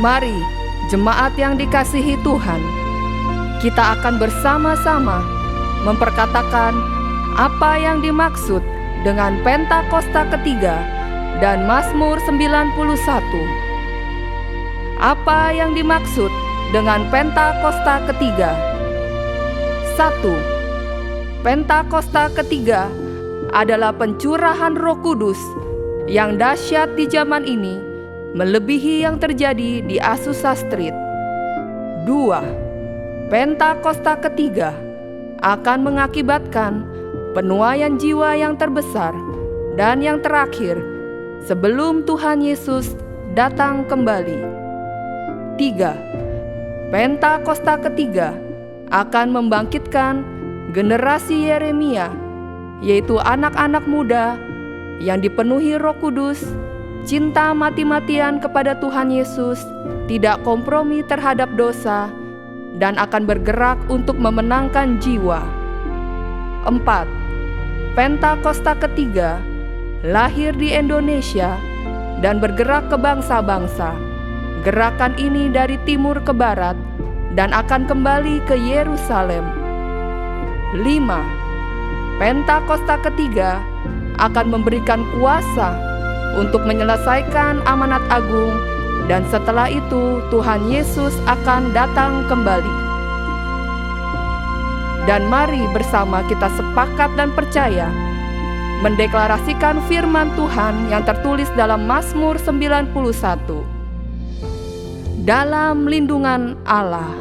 Mari, jemaat yang dikasihi Tuhan, kita akan bersama-sama memperkatakan apa yang dimaksud dengan Pentakosta ketiga dan Mazmur 91. Apa yang dimaksud dengan Pentakosta ketiga? 1. Pentakosta ketiga adalah pencurahan Roh Kudus yang dahsyat di zaman ini, melebihi yang terjadi di Azusa Street. 2. Pentakosta ketiga akan mengakibatkan penuaian jiwa yang terbesar dan yang terakhir sebelum Tuhan Yesus datang kembali. 3. Pentakosta ketiga akan membangkitkan generasi Yeremia, yaitu anak-anak muda yang dipenuhi Roh Kudus, cinta mati-matian kepada Tuhan Yesus, tidak kompromi terhadap dosa, dan akan bergerak untuk memenangkan jiwa. 4. Pentakosta ketiga lahir di Indonesia dan bergerak ke bangsa-bangsa. Gerakan ini dari timur ke barat dan akan kembali ke Yerusalem. 5. Pentakosta ketiga akan memberikan kuasa untuk menyelesaikan amanat agung, dan setelah itu Tuhan Yesus akan datang kembali. Dan mari bersama kita sepakat dan percaya mendeklarasikan firman Tuhan yang tertulis dalam Mazmur 91. Dalam lindungan Allah,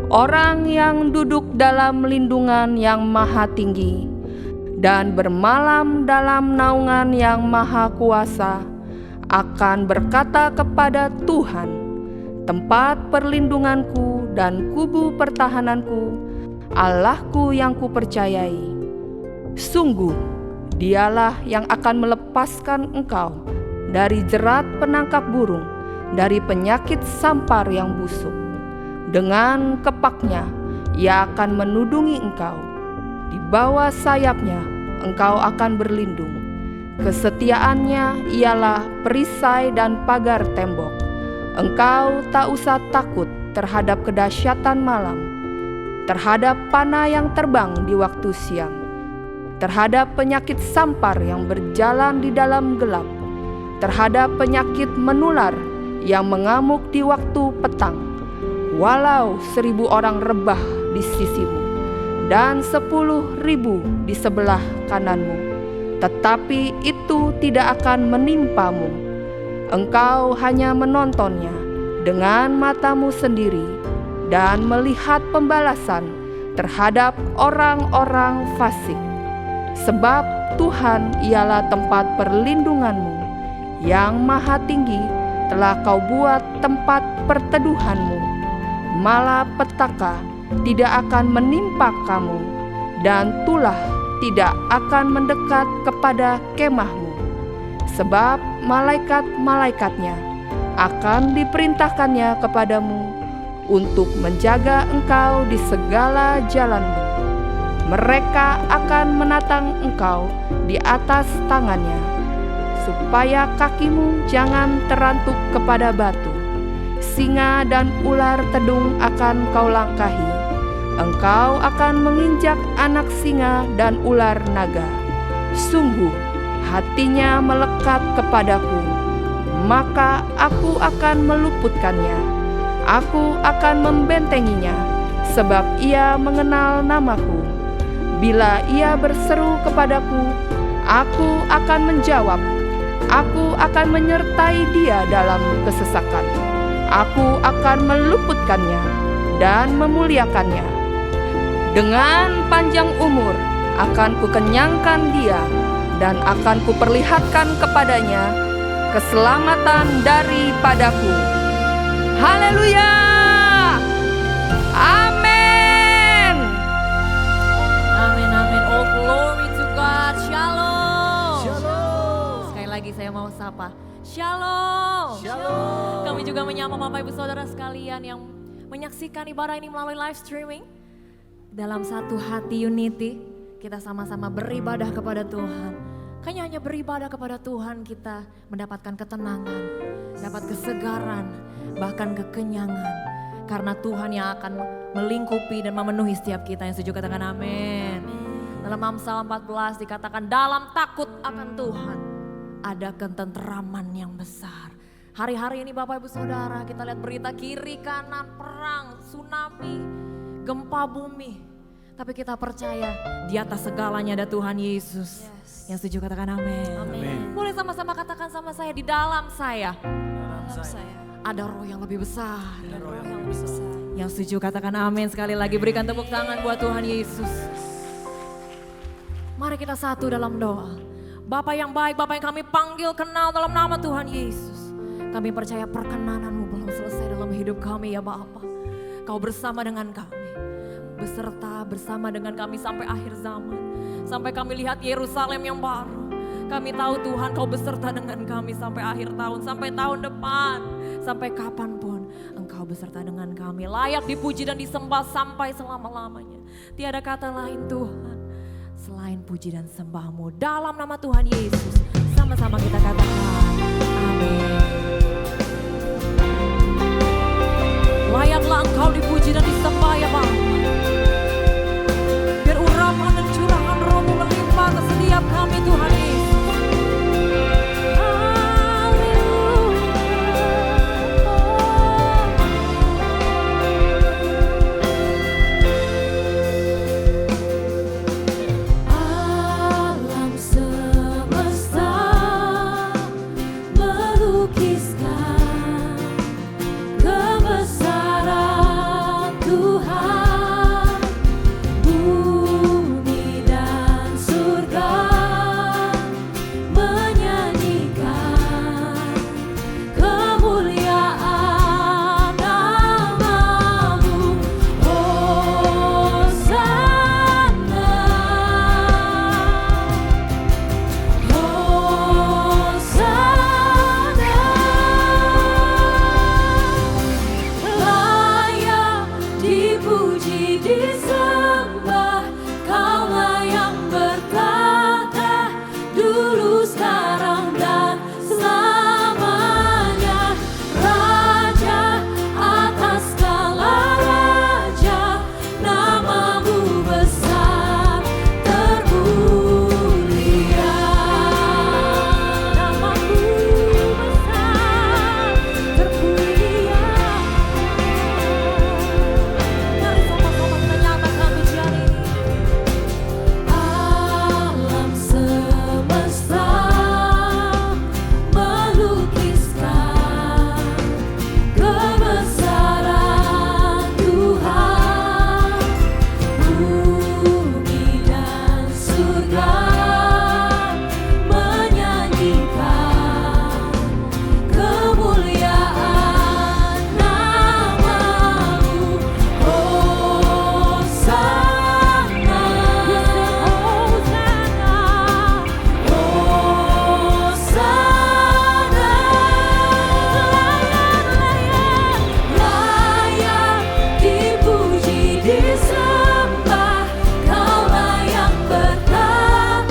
orang yang duduk dalam lindungan yang maha tinggi dan bermalam dalam naungan yang maha kuasa akan berkata kepada Tuhan, tempat perlindunganku dan kubu pertahananku, Allahku yang kupercayai. Sungguh, Dialah yang akan melepaskan engkau dari jerat penangkap burung, dari penyakit sampar yang busuk. Dengan kepaknya Ia akan menudungi engkau, di bawah sayapnya engkau akan berlindung. Kesetiaannya ialah perisai dan pagar tembok. Engkau tak usah takut terhadap kedahsyatan malam, terhadap panah yang terbang di waktu siang, terhadap penyakit sampar yang berjalan di dalam gelap, terhadap penyakit menular yang mengamuk di waktu petang. Walau 1.000 orang rebah di sisimu dan 10.000 di sebelah kananmu, tetapi itu tidak akan menimpamu. Engkau hanya menontonnya dengan matamu sendiri dan melihat pembalasan terhadap orang-orang fasik. Sebab Tuhan ialah tempat perlindunganmu, yang maha tinggi telah kau buat tempat perteduhanmu. Malapetaka tidak akan menimpa kamu, dan tulah tidak akan mendekat kepada kemahmu. Sebab malaikat-malaikatnya akan diperintahkannya kepadamu untuk menjaga engkau di segala jalanmu. Mereka akan menatang engkau di atas tangannya, supaya kakimu jangan terantuk kepada batu. Singa dan ular tedung akan kau langkahi. Engkau akan menginjak anak singa dan ular naga. Sungguh, hatinya melekat kepadaku, maka aku akan meluputkannya. Aku akan membentenginya, sebab ia mengenal namaku. Bila ia berseru kepadaku, aku akan menjawab. Aku akan menyertai dia dalam kesesakan. Aku akan meluputkannya dan memuliakannya. Dengan panjang umur akan kukenyangkan dia, dan akan kuperlihatkan kepadanya keselamatan daripadaku. Haleluya! Amin. Amin, amin. All glory to God. Shalom. Shalom. Sekali lagi saya mau sapa. Shalom. Shalom. Kami juga menyapa Bapak Ibu Saudara sekalian yang menyaksikan ibadah ini melalui live streaming. Dalam satu hati unity, kita sama-sama beribadah kepada Tuhan. Kayaknya hanya beribadah kepada Tuhan kita mendapatkan ketenangan, dapat kesegaran, bahkan kekenyangan. Karena Tuhan yang akan melingkupi dan memenuhi setiap kita. Yang setuju katakan amin. Dalam Amsal 14 dikatakan dalam takut akan Tuhan ada ketenteraman yang besar. Hari-hari ini Bapak Ibu Saudara kita lihat berita kiri kanan perang, tsunami, gempa bumi. Tapi kita percaya di atas segalanya ada Tuhan Yesus. Yang setuju katakan amin. Boleh sama-sama katakan sama saya, di dalam saya ada roh yang lebih besar. Yang setuju katakan amin. Sekali lagi berikan tepuk tangan buat Tuhan Yesus. Mari kita satu dalam doa. Bapa yang baik, Bapa yang kami panggil kenal dalam nama Tuhan Yesus. Kami percaya perkenanan-Mu belum selesai dalam hidup kami ya Bapa. Kau bersama dengan kami. Beserta bersama dengan kami sampai akhir zaman. Sampai kami lihat Yerusalem yang baru. Kami tahu Tuhan Kau beserta dengan kami sampai akhir tahun, sampai tahun depan. Sampai kapanpun Engkau beserta dengan kami. Layak dipuji dan disembah sampai selama-lamanya. Tiada kata lain Tuhan selain puji dan sembah-Mu. Dalam nama Tuhan Yesus sama-sama kita katakan amin. Layaklah Engkau dipuji dan disembah ya Bapa. Biar urapan dan curahan Roh-Mu melimpah ke setiap kami Tuhan Yesus. Alam semesta melukiskan kebesaran Tuhan. Bumi dan surga menyanyikan kemuliaan nama-Mu. Hosana, Hosana. Layak dipuji disembah, Kaulah yang bertata dulu sekarang dan selamanya. Raja atas segala raja, nama-Mu besar termulia. Nama-Mu besar termulia. Mari sama-sama kita nyatakan pujian ini. Alam semesta melukiskan kebesaran Tuhan. Bumi dan surga menyanyikan kemuliaan nama-Mu. Hosana, Hosana. Layak dipuji disembah, Kaulah yang bertata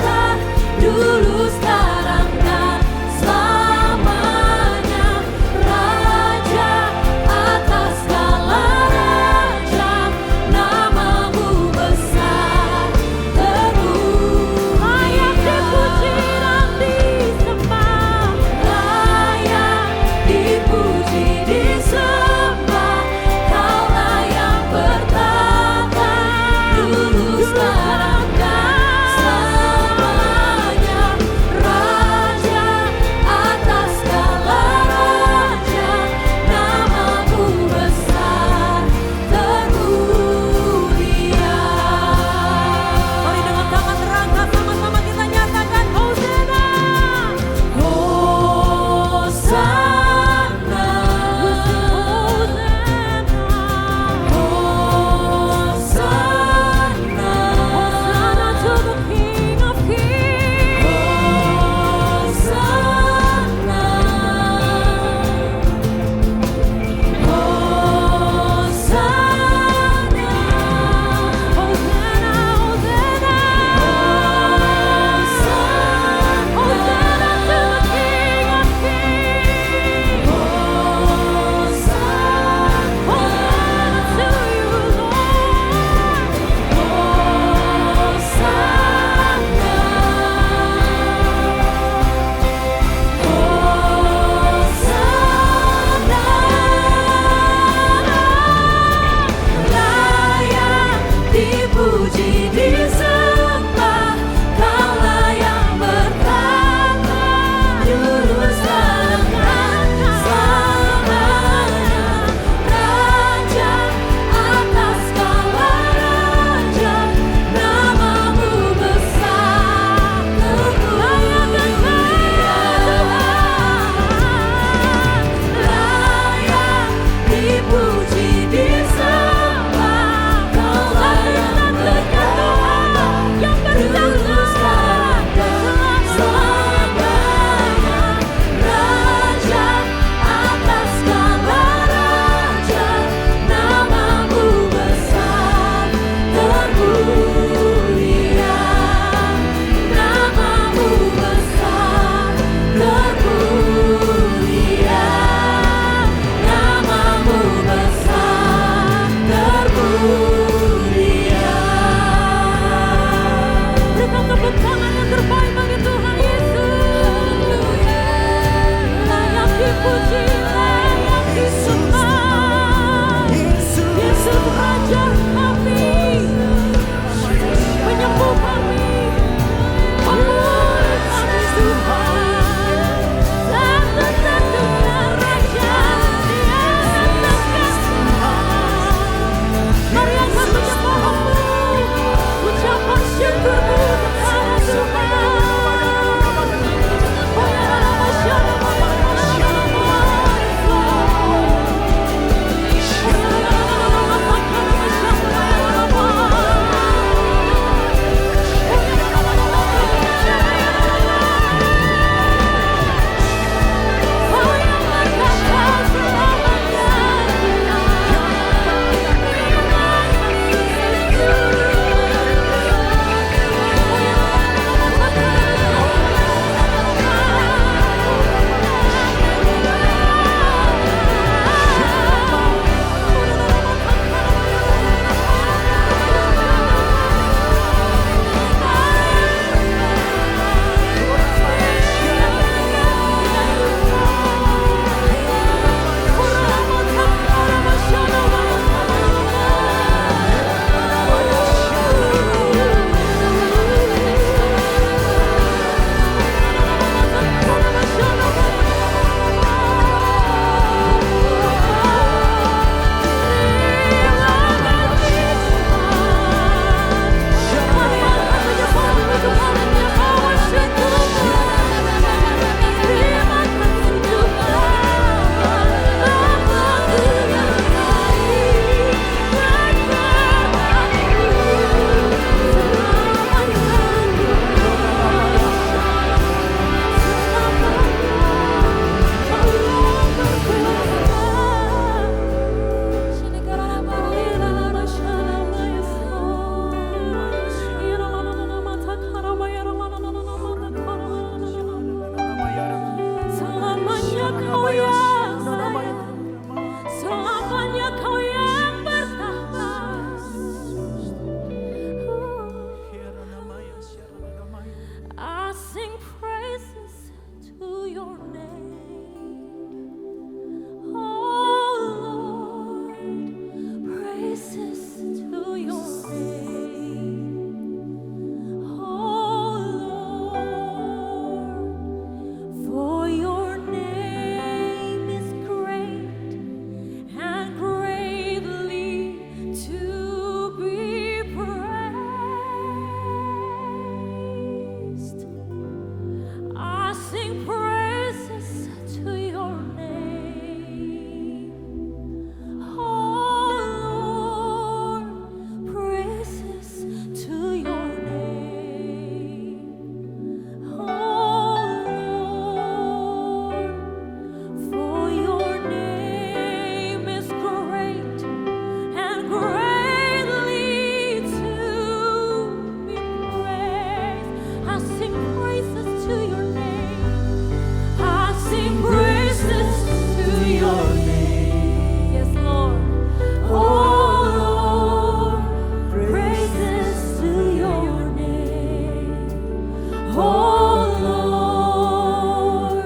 Oh Lord,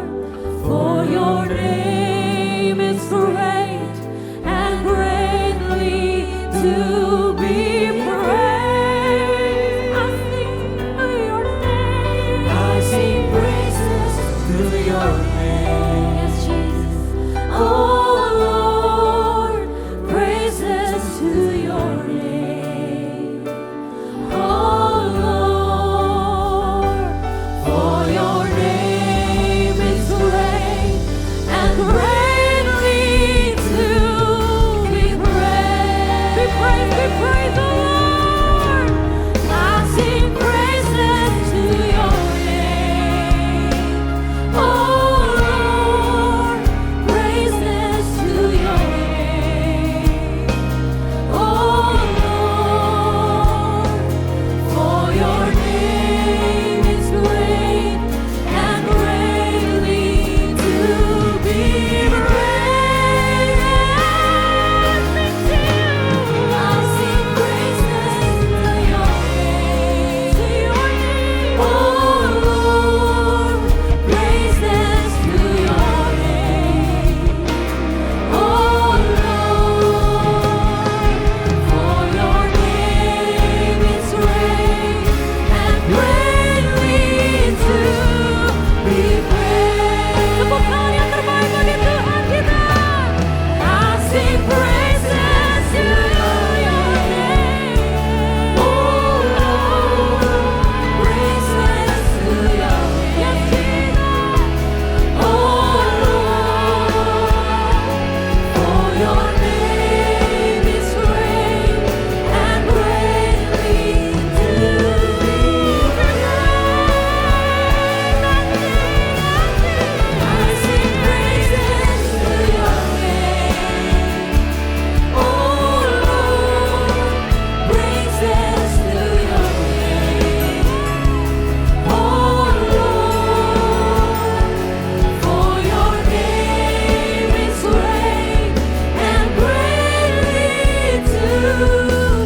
for your name is great and greatly to be praised. I sing your name. I sing praises to your name. Yes, Jesus. Oh Lord, praises to your name. Oh Lord, for your name is great and greatly to be praised. Be praised, the Lord. I sing praises to your name. Oh Lord, praises to your name. Oh Lord, for your name is great and greatly to be praised. I sing praises to your name. Oh Lord, praises to your name. Oh Lord, for your name is great and greatly to be praised. Tepuk tangan yang terbaik bagi Tuhan kita. I sing praises to your name. Oh Lord, praises to your name. Oh Lord, for your name is great and greatly to be praised. I sing praises to your name. Oh Lord, praises to your name. Oh Lord, for your name is great and greatly to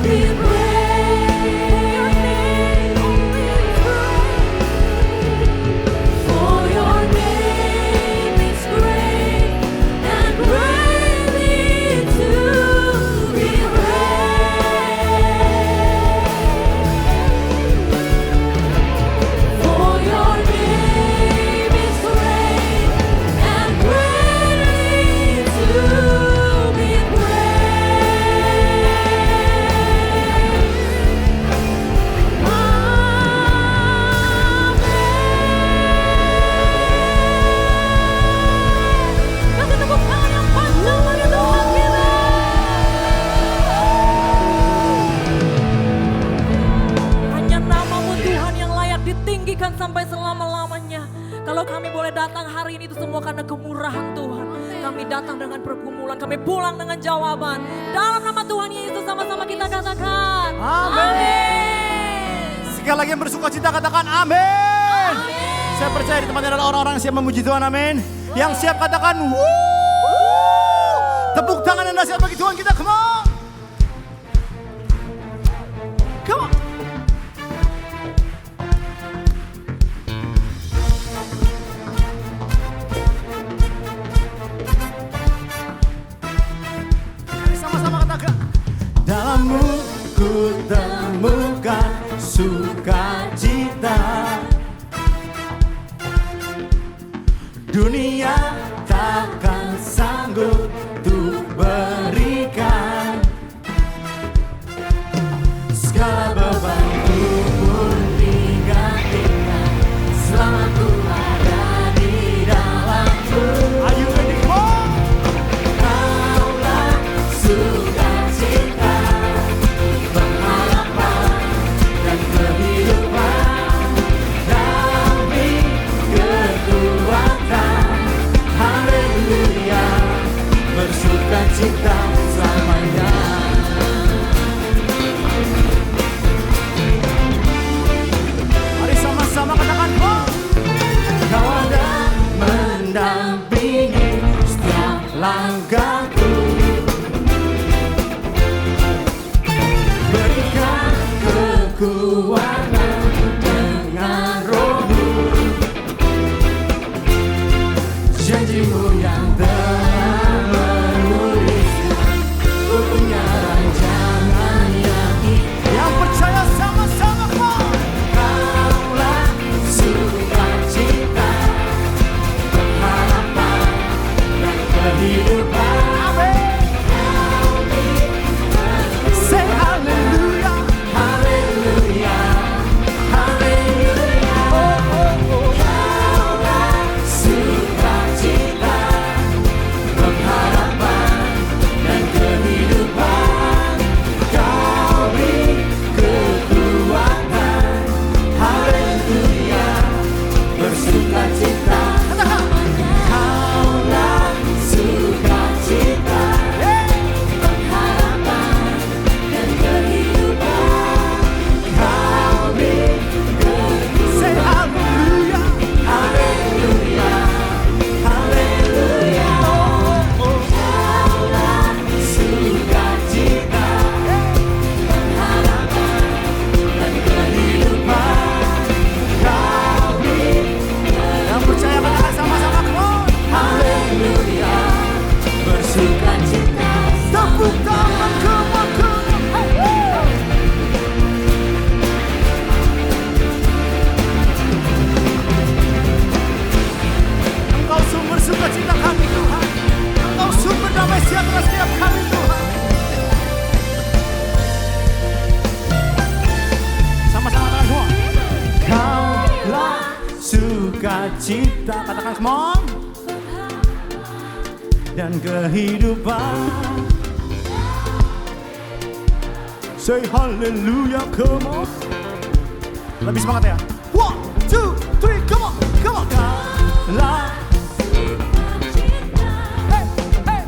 be praised. For your name is great and greatly to be praised. For your name is great and greatly to be praised. Kasih tepuk tangan yang panjang bagi Tuhan kita. Hanya namamu Tuhan yang layak ditinggikan sampai selama-lamanya. Kalau kami boleh datang hari ini itu semua karena kemurahan Tuhan. Kami datang dengan pergumulan, kami pulang dengan jawaban. Dalam nama Tuhan Yesus sama-sama kita katakan. Amin. Sekali lagi yang bersuka cita katakan amin. Saya percaya di tempatnya adalah orang-orang yang siap memuji Tuhan, amin. Yang siap katakan wuh. Tepuk tangan yang dahsyat bagi Tuhan kita, come on. Come on. Mari sama-sama katakan. Dalammu ku temukan sukacita. Dunia takkan sanggup untuk berikan. Segala bebanku pun digantikan selama ku ada di dalammu. Are you ready? Come on. Kaulah sukacita, pengharapan dan kehidupan, damai kekuatan sukacita. Katakan come on. Dan kehidupan. Say hallelujah, come on. Lebih semangat ya. 1, 2, 3, come on, come on. Kala. Hey, hey.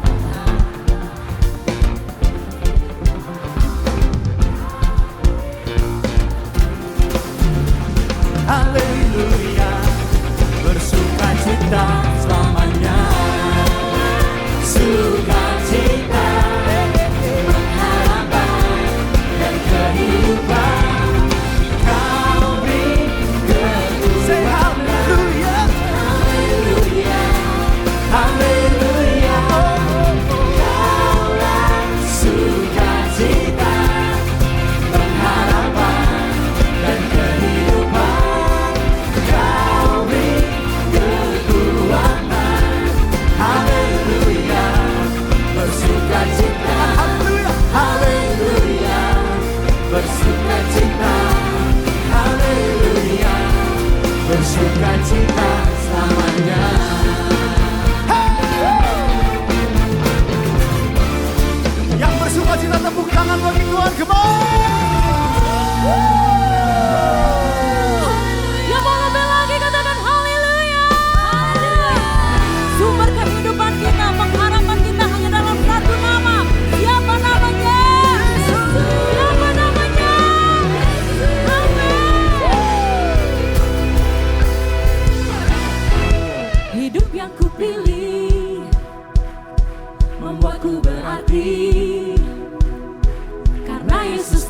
Haleluya, bersukacita selamanya. Sukacita, pengharapan dan kehidupan. Kau beri kekuatan. Say haleluya, haleluya, haleluya. Kaulah sukacita, pengharapan dan kehidupan. Kau beri kekuatan. Haleluya, bersukacita. Haleluya, haleluya, bersukacita. Haleluya, bersukacita selamanya. Yang bersukacita tepuk tangan bagi Tuhan, come on. Yang mau lebih lagi katakan haleluya. Sumber kehidupan kita, pengharapan kita hanya dalam satu nama. Siapa namanya? Siapa namanya? Amin. Hidup yang kupilih membuatku berarti, karena Yesus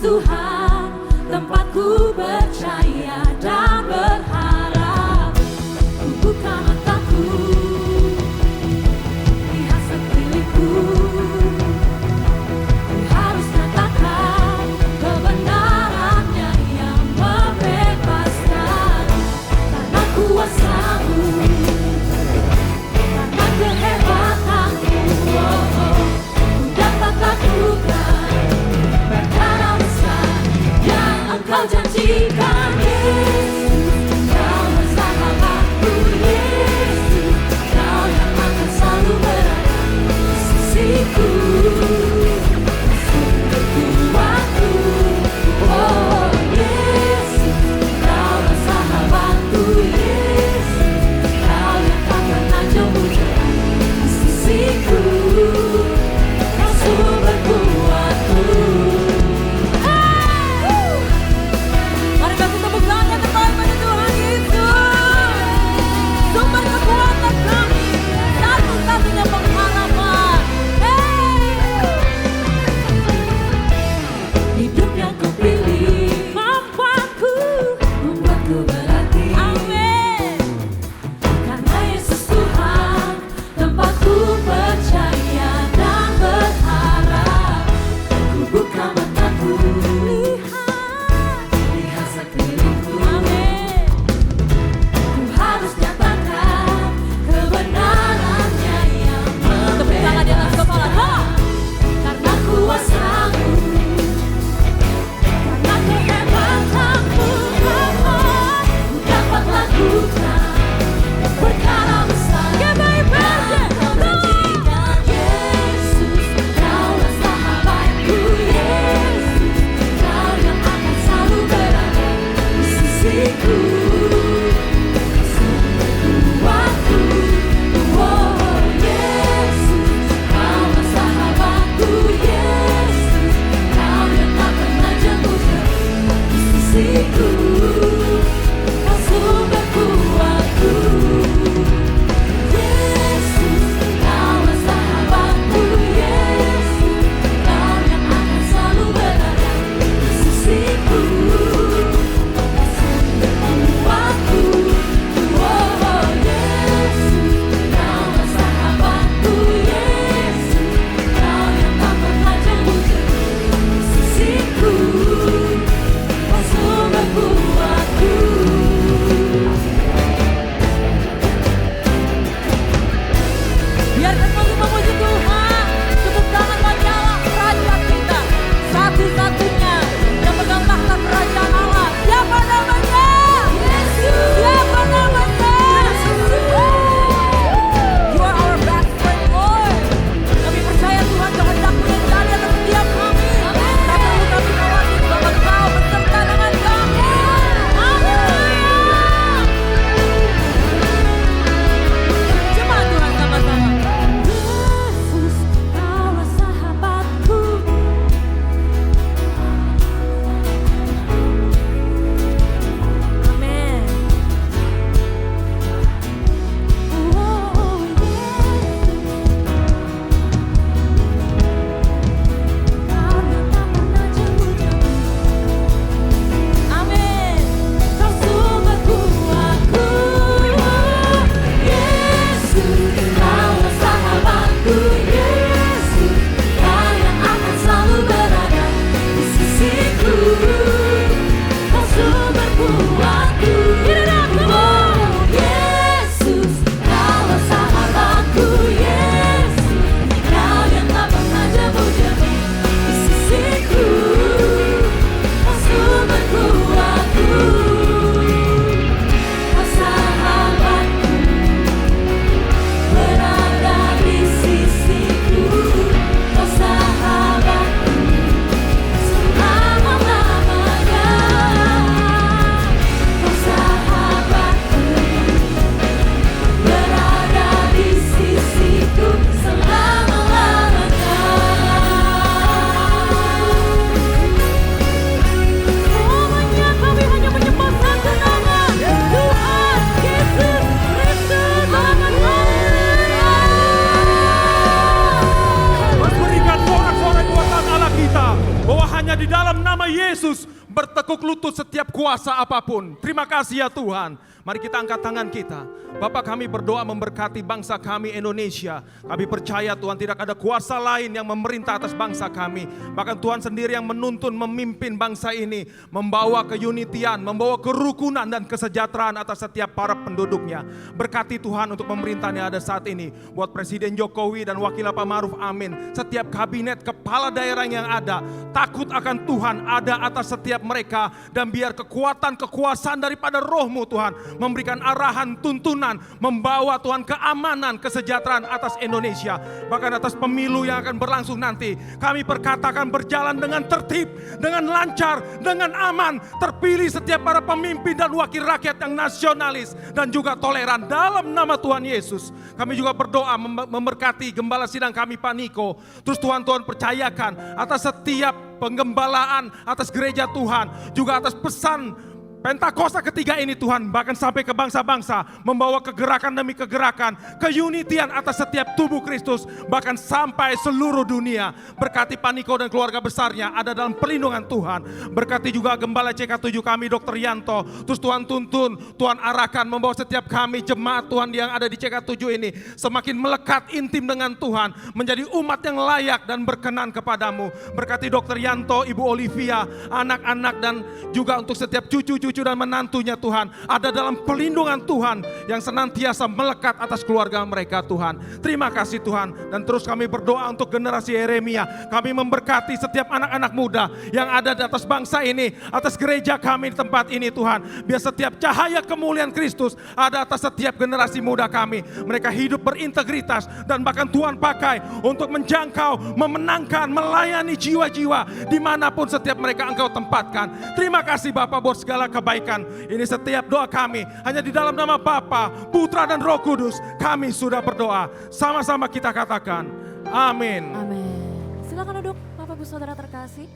Yesus bertekuk lutut setiap kuasa apapun. Terima kasih ya Tuhan. Mari kita angkat tangan kita. Bapa, kami berdoa memberkati bangsa kami Indonesia. Kami percaya Tuhan tidak ada kuasa lain yang memerintah atas bangsa kami. Bahkan Tuhan sendiri yang menuntun memimpin bangsa ini. Membawa keunitian, membawa kerukunan dan kesejahteraan atas setiap para penduduknya. Berkati Tuhan untuk pemerintahan yang ada saat ini. Buat Presiden Jokowi dan Wakil Pak Maruf, amin. Setiap kabinet kepala daerah yang ada, takut akan Tuhan ada atas setiap mereka. Dan biar kekuatan, kekuasaan daripada roh-Mu Tuhan memberikan arahan, tuntunan, membawa Tuhan keamanan, kesejahteraan atas Indonesia. Bahkan atas pemilu yang akan berlangsung nanti, kami perkatakan berjalan dengan tertib, dengan lancar, dengan aman. Terpilih setiap para pemimpin dan wakil rakyat yang nasionalis dan juga toleran dalam nama Tuhan Yesus. Kami juga berdoa memberkati gembala sidang kami Pak Niko. Terus Tuhan percayakan atas setiap penggembalaan, atas gereja Tuhan, juga atas pesan Pentakosta ketiga ini Tuhan, bahkan sampai ke bangsa-bangsa, membawa kegerakan demi kegerakan, keunitian atas setiap tubuh Kristus, bahkan sampai seluruh dunia. Berkati Pak Niko dan keluarga besarnya ada dalam perlindungan Tuhan. Berkati juga Gembala CK7 kami Dr. Yanto. Terus Tuhan tuntun, Tuhan arahkan, membawa setiap kami jemaat Tuhan yang ada di CK7 ini semakin melekat intim dengan Tuhan, menjadi umat yang layak dan berkenan kepadamu. Berkati Dr. Yanto, Ibu Olivia, anak-anak dan juga untuk setiap cucu dan menantunya Tuhan, ada dalam perlindungan Tuhan yang senantiasa melekat atas keluarga mereka Tuhan. Terima kasih Tuhan. Dan terus kami berdoa untuk generasi Yeremia. Kami memberkati setiap anak-anak muda yang ada di atas bangsa ini, atas gereja kami di tempat ini Tuhan. Biar setiap cahaya kemuliaan Kristus ada atas setiap generasi muda kami. Mereka hidup berintegritas dan bahkan Tuhan pakai untuk menjangkau, memenangkan, melayani jiwa-jiwa dimanapun setiap mereka Engkau tempatkan. Terima kasih Bapak buat segala kebaikan. Ini setiap doa kami hanya di dalam nama Bapa, Putra dan Roh Kudus kami sudah berdoa. Sama-sama kita katakan amin. Amin. Silakan duduk Bapak Ibu Saudara terkasih.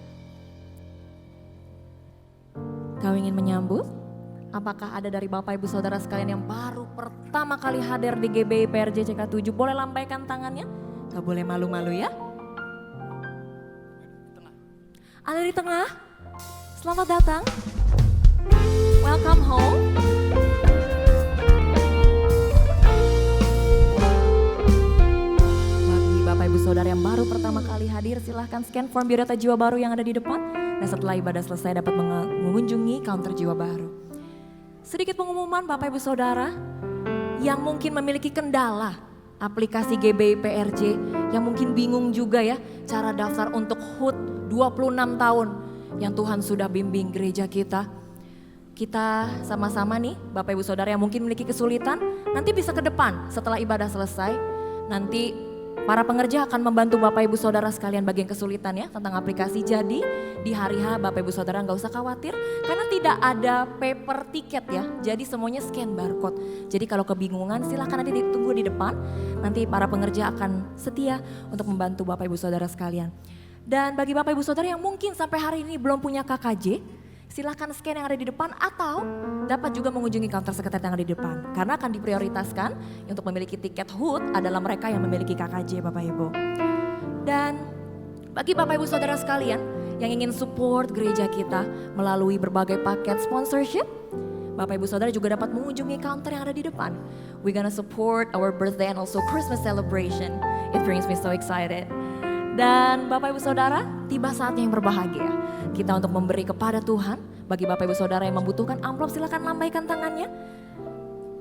Kau ingin menyambut? Apakah ada dari Bapak Ibu Saudara sekalian yang baru pertama kali hadir di GBI PRJ CK7? Boleh lambaikan tangannya? Gak boleh malu-malu ya. Ada di tengah? Selamat datang. Welcome home. Bagi Bapak Ibu Saudara yang baru pertama kali hadir, silahkan scan form biodata jiwa baru yang ada di depan. Dan setelah ibadah selesai dapat mengunjungi counter jiwa baru. Sedikit pengumuman Bapak Ibu Saudara yang mungkin memiliki kendala aplikasi GBI PRJ, yang mungkin bingung juga ya cara daftar untuk HUT 26 tahun yang Tuhan sudah bimbing gereja kita. Kita sama-sama nih Bapak Ibu Saudara yang mungkin memiliki kesulitan, nanti bisa ke depan setelah ibadah selesai. Nanti para pengerja akan membantu Bapak Ibu Saudara sekalian bagian kesulitan ya tentang aplikasi. Jadi di hari H Bapak Ibu Saudara nggak usah khawatir karena tidak ada paper tiket ya. Jadi semuanya scan barcode. Jadi kalau kebingungan silahkan nanti ditunggu di depan. Nanti para pengerja akan setia untuk membantu Bapak Ibu Saudara sekalian. Dan bagi Bapak Ibu Saudara yang mungkin sampai hari ini belum punya KKJ, silahkan scan yang ada di depan atau dapat juga mengunjungi counter sekretariat yang ada di depan. Karena akan diprioritaskan untuk memiliki tiket HUT adalah mereka yang memiliki KKJ Bapak Ibu. Dan bagi Bapak Ibu Saudara sekalian yang ingin support gereja kita melalui berbagai paket sponsorship, Bapak Ibu Saudara juga dapat mengunjungi counter yang ada di depan. We're gonna support our birthday and also Christmas celebration. It brings me so excited. Dan Bapak Ibu Saudara, tiba saatnya yang berbahagia. Kita untuk memberi kepada Tuhan. Bagi Bapak Ibu Saudara yang membutuhkan amplop, silakan lambaikan tangannya.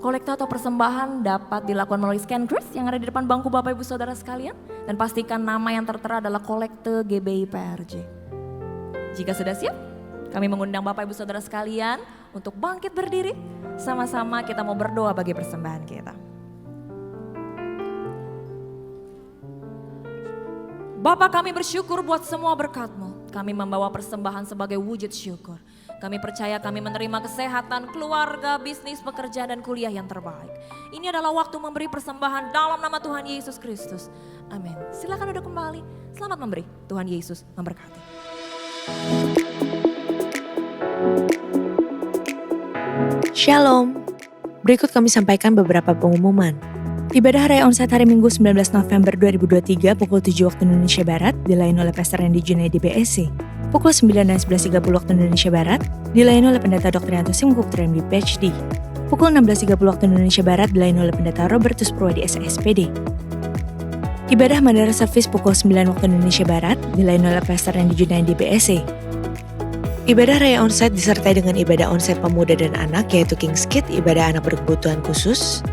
Kolekte atau persembahan dapat dilakukan melalui scan kris yang ada di depan bangku Bapak Ibu Saudara sekalian. Dan pastikan nama yang tertera adalah kolekte GBI PRJ. Jika sudah siap, kami mengundang Bapak Ibu Saudara sekalian untuk bangkit berdiri. Sama-sama kita mau berdoa bagi persembahan kita. Bapa, kami bersyukur buat semua berkat-Mu. Kami membawa persembahan sebagai wujud syukur. Kami percaya kami menerima kesehatan, keluarga, bisnis, pekerjaan, dan kuliah yang terbaik. Ini adalah waktu memberi persembahan dalam nama Tuhan Yesus Kristus. Amin. Silakan duduk kembali. Selamat memberi. Tuhan Yesus memberkati. Shalom. Berikut kami sampaikan beberapa pengumuman. Ibadah Raya Onsite hari Minggu 19 November 2023 pukul 7 waktu Indonesia Barat dilayani oleh Pastor Randy Junaidi BSC. Pukul 9 dan 11.30 waktu Indonesia Barat dilayani oleh Pendeta Dr. Yanto Simkup MD PhD. Pukul 16.30 waktu Indonesia Barat dilayani oleh Pendeta Robertus Purwadi SSPD. Ibadah Mandara Service pukul 9 waktu Indonesia Barat dilayani oleh Pastor Randy Junaidi BSC. Ibadah Raya Onsite disertai dengan ibadah onsite pemuda dan anak yaitu King's Kids, ibadah anak berkebutuhan khusus,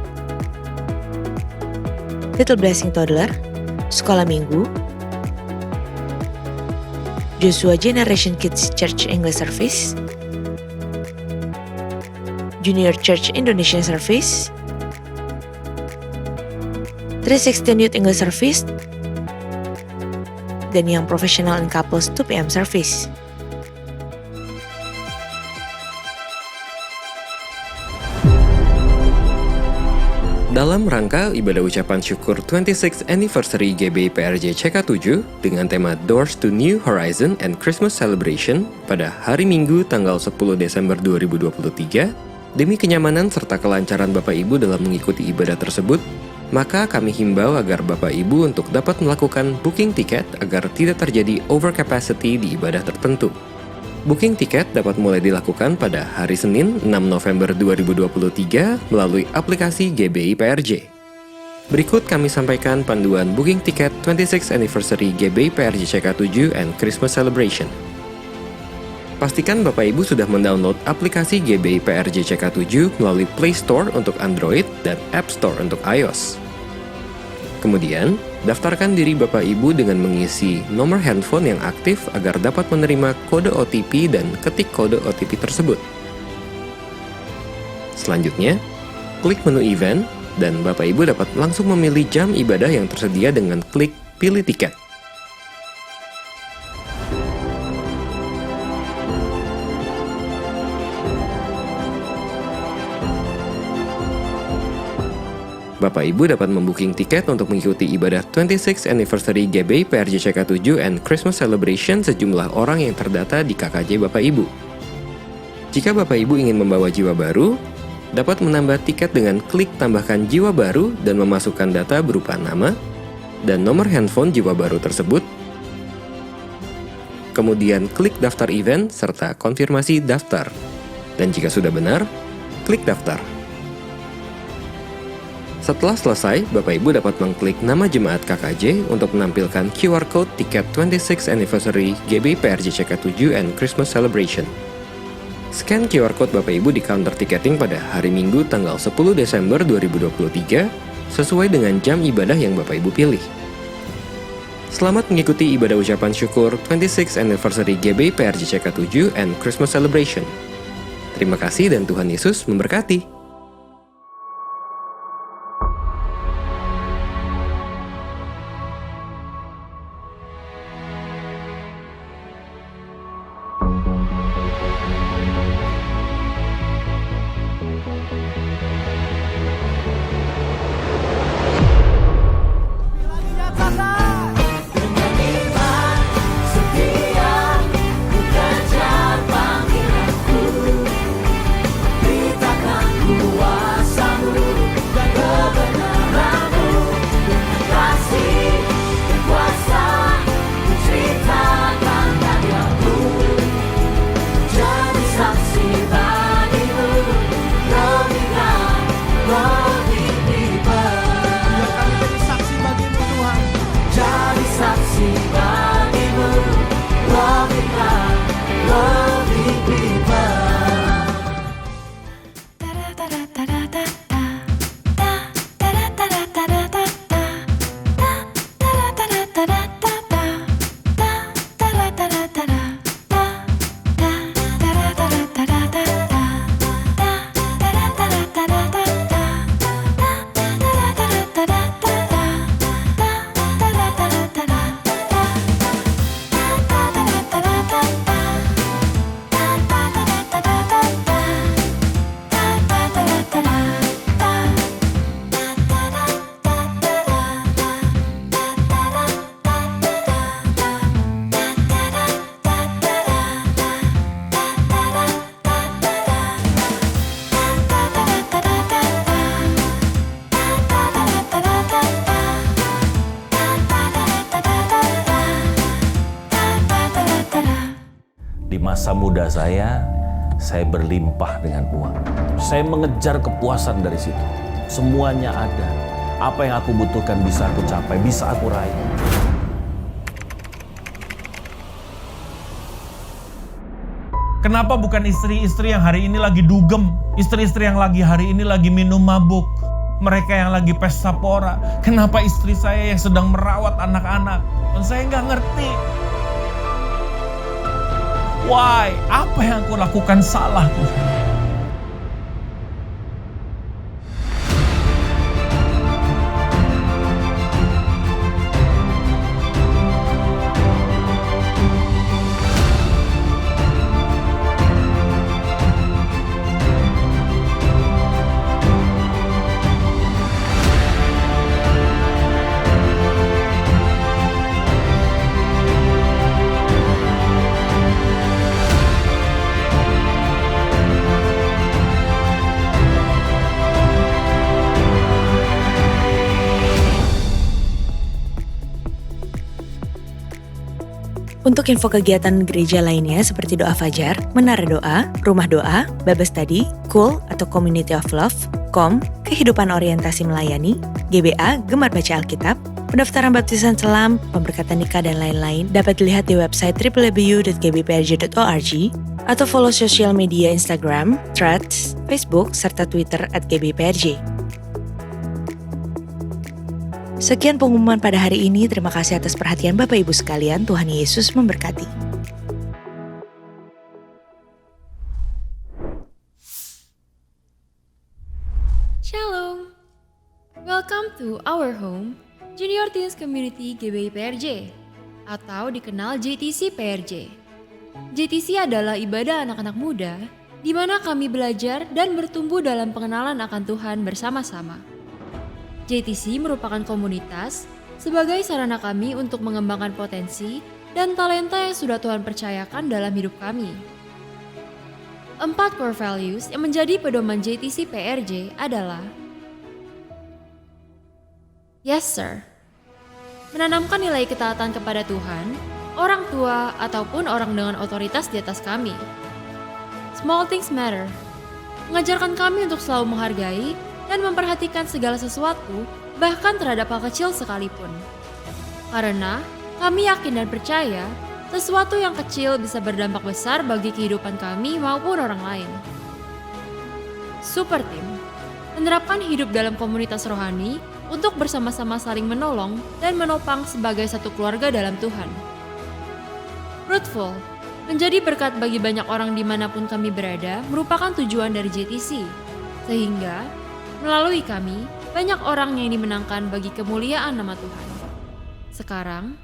Little Blessing Toddler, Sekolah Minggu, Joshua Generation Kids Church English Service, Junior Church Indonesian Service, 316 Youth English Service, dan yang Professional and Couples 2 PM Service. Dalam rangka ibadah ucapan syukur 26th Anniversary GBI PRJ CK7 dengan tema Doors to New Horizon and Christmas Celebration pada hari Minggu tanggal 10 Desember 2023, demi kenyamanan serta kelancaran Bapak Ibu dalam mengikuti ibadah tersebut, maka kami himbau agar Bapak Ibu untuk dapat melakukan booking tiket agar tidak terjadi overcapacity di ibadah tertentu. Booking tiket dapat mulai dilakukan pada hari Senin 6 November 2023 melalui aplikasi GBI PRJ. Berikut kami sampaikan panduan booking tiket 26th Anniversary GBI PRJ CK7 and Christmas Celebration. Pastikan Bapak Ibu sudah mendownload aplikasi GBI PRJ CK7 melalui Play Store untuk Android dan App Store untuk iOS. Kemudian, daftarkan diri Bapak Ibu dengan mengisi nomor handphone yang aktif agar dapat menerima kode OTP dan ketik kode OTP tersebut. Selanjutnya, klik menu event dan Bapak Ibu dapat langsung memilih jam ibadah yang tersedia dengan klik pilih tiket. Bapak Ibu dapat membooking tiket untuk mengikuti ibadah 26th Anniversary GBI PRJ CK7 and Christmas Celebration sejumlah orang yang terdata di KKJ Bapak Ibu. Jika Bapak Ibu ingin membawa jiwa baru, dapat menambah tiket dengan klik tambahkan jiwa baru dan memasukkan data berupa nama dan nomor handphone jiwa baru tersebut. Kemudian klik daftar event serta konfirmasi daftar. Dan jika sudah benar, klik daftar. Setelah selesai, Bapak Ibu dapat mengklik nama jemaat KKJ untuk menampilkan QR Code tiket 26th Anniversary GBI PRJ CK7 and Christmas Celebration. Scan QR Code Bapak Ibu di counter ticketing pada hari Minggu tanggal 10 Desember 2023 sesuai dengan jam ibadah yang Bapak Ibu pilih. Selamat mengikuti ibadah ucapan syukur 26th Anniversary GBI PRJ CK7 and Christmas Celebration. Terima kasih dan Tuhan Yesus memberkati. masa muda saya berlimpah dengan uang. Saya mengejar kepuasan dari situ. Semuanya ada. Apa yang aku butuhkan bisa aku capai, bisa aku raih. Kenapa bukan istri-istri yang hari ini lagi dugem, istri-istri yang hari ini lagi minum mabuk, mereka yang lagi pesta pora? Kenapa istri saya yang sedang merawat anak-anak? Dan saya nggak ngerti. Why? Apa yang aku lakukan salah, Tuhan? Untuk info kegiatan gereja lainnya seperti doa fajar, menara doa, rumah doa, Bible study, Cool atau Community of Love, KOM, kehidupan orientasi melayani, GBA, gemar baca Alkitab, pendaftaran baptisan selam, pemberkatan nikah dan lain-lain dapat dilihat di website www.gbprj.org atau follow sosial media Instagram, Threads, Facebook, serta Twitter @gbprj. Sekian pengumuman pada hari ini. Terima kasih atas perhatian Bapak Ibu sekalian. Tuhan Yesus memberkati. Shalom. Welcome to our home, Junior Teens Community GBI PRJ, atau dikenal JTC PRJ. JTC adalah ibadah anak-anak muda, di mana kami belajar dan bertumbuh dalam pengenalan akan Tuhan bersama-sama. JTC merupakan komunitas sebagai sarana kami untuk mengembangkan potensi dan talenta yang sudah Tuhan percayakan dalam hidup kami. 4 core values yang menjadi pedoman JTC PRJ adalah: Yes sir, menanamkan nilai ketaatan kepada Tuhan, orang tua, ataupun orang dengan otoritas di atas kami. Small things matter, mengajarkan kami untuk selalu menghargai dan memperhatikan segala sesuatu, bahkan terhadap hal kecil sekalipun. Karena kami yakin dan percaya, sesuatu yang kecil bisa berdampak besar bagi kehidupan kami maupun orang lain. Super Team menerapkan hidup dalam komunitas rohani untuk bersama-sama saling menolong dan menopang sebagai satu keluarga dalam Tuhan. Fruitful menjadi berkat bagi banyak orang dimanapun kami berada merupakan tujuan dari JTC, sehingga melalui kami, banyak orang yang dimenangkan bagi kemuliaan nama Tuhan. Sekarang,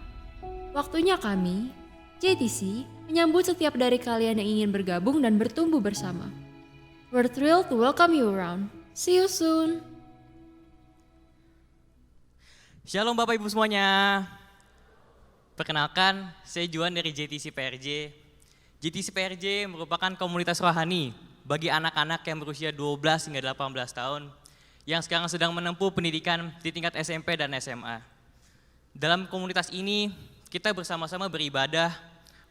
waktunya kami, JTC, menyambut setiap dari kalian yang ingin bergabung dan bertumbuh bersama. We're thrilled to welcome you around. See you soon. Shalom Bapak Ibu semuanya. Perkenalkan, saya Juan dari JTC PRJ. JTC PRJ merupakan komunitas rohani bagi anak-anak yang berusia 12 hingga 18 tahun yang sekarang sedang menempuh pendidikan di tingkat SMP dan SMA. Dalam komunitas ini, kita bersama-sama beribadah,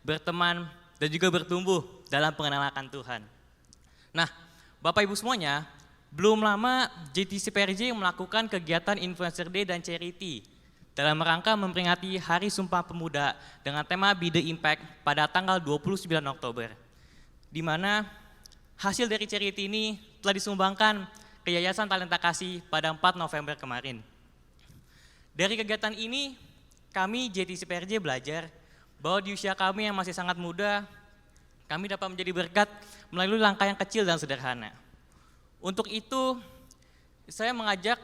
berteman, dan juga bertumbuh dalam pengenalan akan Tuhan. Nah, Bapak Ibu semuanya, belum lama JTC PRJ melakukan kegiatan Influencer Day dan Charity dalam rangka memperingati Hari Sumpah Pemuda dengan tema Be The Impact pada tanggal 29 Oktober. Di mana hasil dari charity ini telah disumbangkan ke Yayasan Talenta Kasih pada 4 November kemarin. Dari kegiatan ini, kami JTC PRJ belajar bahwa di usia kami yang masih sangat muda, kami dapat menjadi berkat melalui langkah yang kecil dan sederhana. Untuk itu, saya mengajak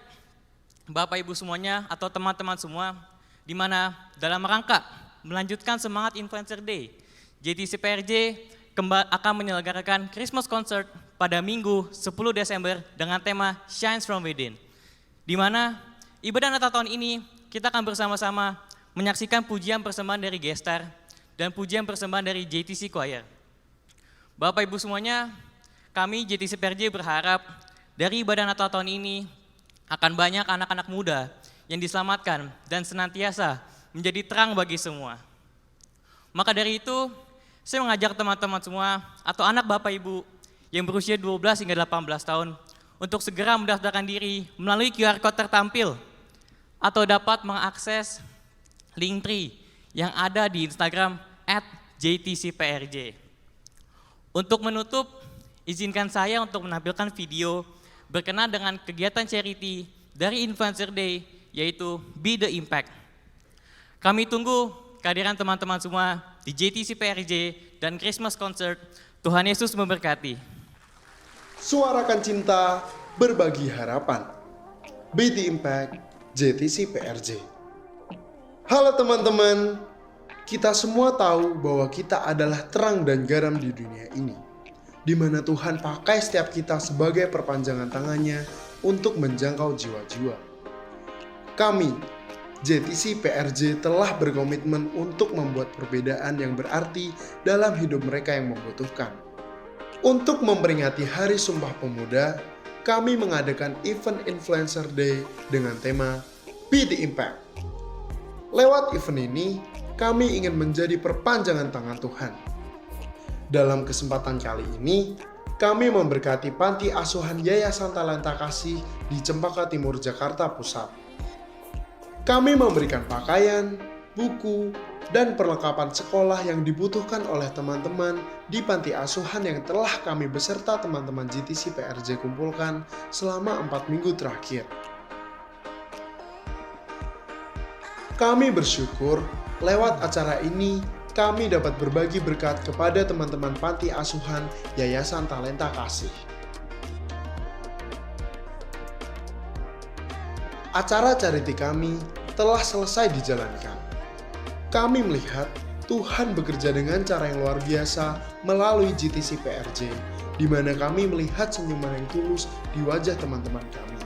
Bapak Ibu semuanya atau teman-teman semua, di mana dalam rangka melanjutkan semangat Influencer Day, JTC PRJ akan menyelenggarakan Christmas Concert pada Minggu 10 Desember dengan tema Shines From Within. Di mana ibadah Natal tahun ini kita akan bersama-sama menyaksikan pujian persembahan dari Gestar dan pujian persembahan dari JTC Choir. Bapak Ibu semuanya, kami JTC PRJ berharap dari ibadah Natal tahun ini akan banyak anak-anak muda yang diselamatkan dan senantiasa menjadi terang bagi semua. Maka dari itu, Saya mengajak teman-teman semua atau anak Bapak Ibu yang berusia 12 hingga 18 tahun untuk segera mendaftarkan diri melalui QR Code tertampil atau dapat mengakses Linktree yang ada di Instagram @JTCPRJ. Untuk menutup, izinkan saya untuk menampilkan video berkenaan dengan kegiatan charity dari Influencer Day, yaitu Be The Impact. Kami tunggu kehadiran teman-teman semua di JTC PRJ dan Christmas Concert. Tuhan Yesus memberkati. Suarakan cinta, berbagi harapan. Be The Impact, JTC PRJ. Halo teman-teman, kita semua tahu bahwa kita adalah terang dan garam di dunia ini, di mana Tuhan pakai setiap kita sebagai perpanjangan tangannya untuk menjangkau jiwa-jiwa. Kami, JTC PRJ, telah berkomitmen untuk membuat perbedaan yang berarti dalam hidup mereka yang membutuhkan. Untuk memperingati Hari Sumpah Pemuda, kami mengadakan event Influencer Day dengan tema Be The Impact. Lewat event ini, kami ingin menjadi perpanjangan tangan Tuhan. Dalam kesempatan kali ini, kami memberkati Panti Asuhan Yayasan Talenta Kasih di Cempaka Timur, Jakarta Pusat. Kami memberikan pakaian, buku, dan perlengkapan sekolah yang dibutuhkan oleh teman-teman di panti asuhan yang telah kami beserta teman-teman JTC PRJ kumpulkan selama 4 minggu terakhir. Kami bersyukur lewat acara ini kami dapat berbagi berkat kepada teman-teman panti asuhan Yayasan Talenta Kasih. Acara charity kami telah selesai dijalankan. Kami melihat Tuhan bekerja dengan cara yang luar biasa melalui JTC PRJ, di mana kami melihat senyuman yang tulus di wajah teman-teman kami.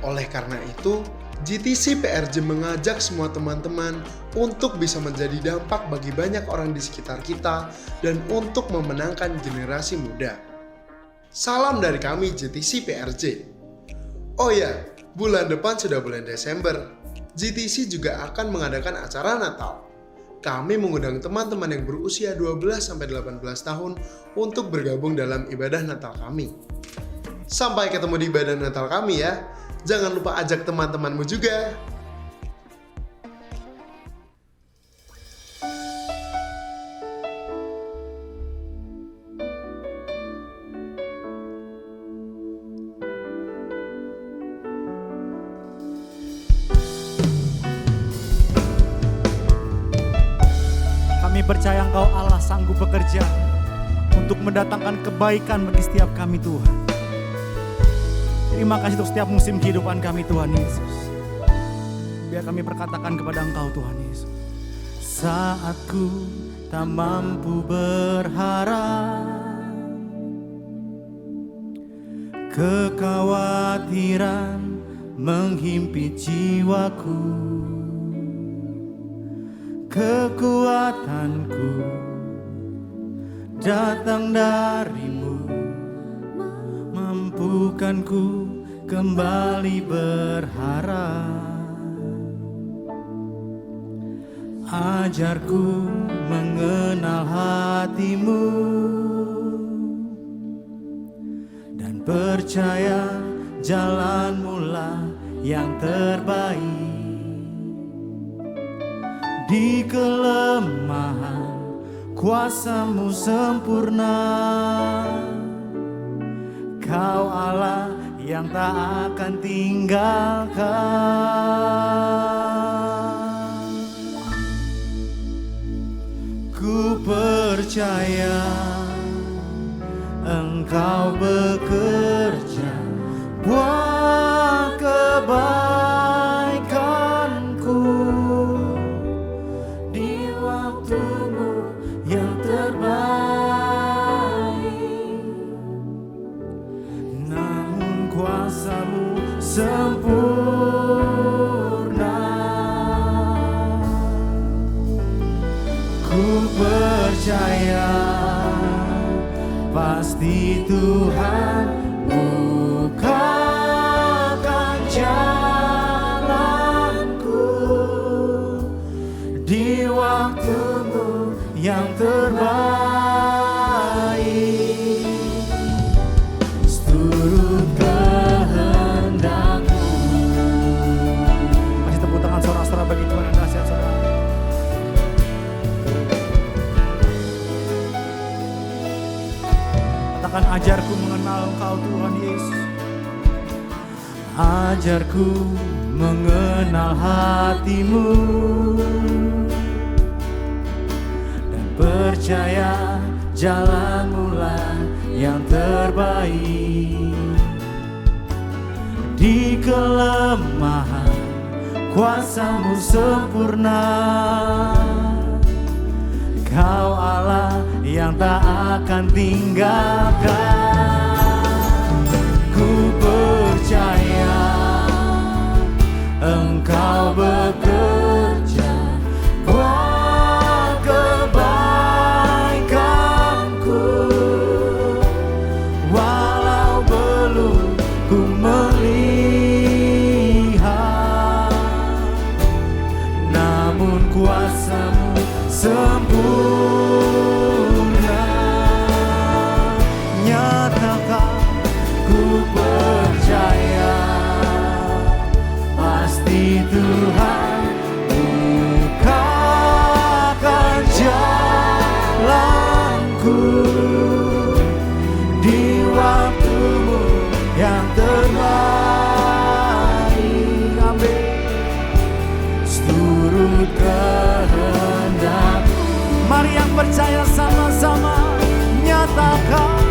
Oleh karena itu, JTC PRJ mengajak semua teman-teman untuk bisa menjadi dampak bagi banyak orang di sekitar kita dan untuk memenangkan generasi muda. Salam dari kami JTC PRJ. Oh ya, bulan depan sudah bulan Desember. JTC juga akan mengadakan acara Natal. Kami mengundang teman-teman yang berusia 12-18 tahun untuk bergabung dalam ibadah Natal kami. Sampai ketemu di ibadah Natal kami ya. Jangan lupa ajak teman-temanmu juga. Percaya Engkau Allah sanggup bekerja untuk mendatangkan kebaikan bagi setiap kami Tuhan. Terima kasih untuk setiap musim kehidupan kami Tuhan Yesus. Biar kami perkatakan kepada Engkau Tuhan Yesus. Saat ku tak mampu berharap, kekhawatiran menghimpit jiwaku, kekuatanku datang darimu, mampukan ku kembali berharap. Ajarku mengenal hatimu dan percaya jalanmu lah yang terbaik. Di kelemahan kuasa-Mu sempurna, Kau Allah yang tak akan tinggalkan. Ku percaya Engkau bekerja buat kebaikanku. Sempurna, ku percaya pasti Tuhan bukakan jalanku di waktu-Mu yang ajarku mengenal hatimu dan percaya jalanmu lah yang terbaik. Di kelemahan kuasamu sempurna, Kau Allah yang tak akan tinggalkan. Ku percaya Engkau bekerja buat kebaikanku, walau belum ku melihat, namun kuasa-Mu sempurna. Nyatakan ku percaya pasti Tuhan bukakan jalanku di waktu-Mu yang terbaik. Amin. Seturut kehendak-Mu. Mari yang percaya sama-sama nyatakan.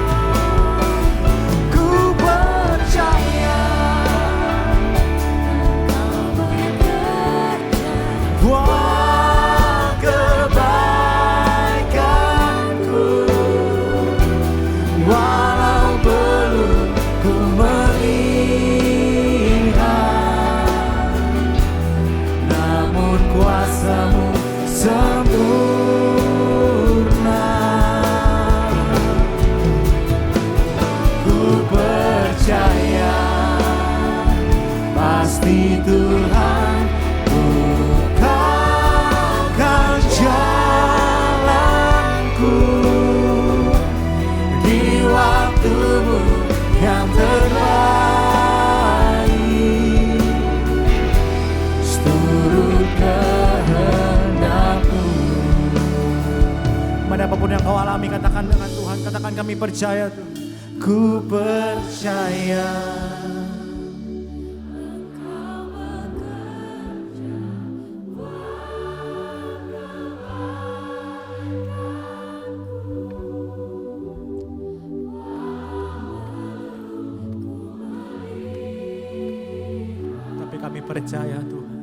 Ku percaya buat kebaikanku, walau belum ku melihat, namun kuasa-Mu sempurna. Ku percaya pasti Tuhan bukakan jalanku di waktu-Mu yang terbaik. Seturut kehendak-Mu. Pada apapun yang kau alami, katakan dengan Tuhan, katakan kami percaya Tuhan. Ku percaya tapi kami percaya Tuhan,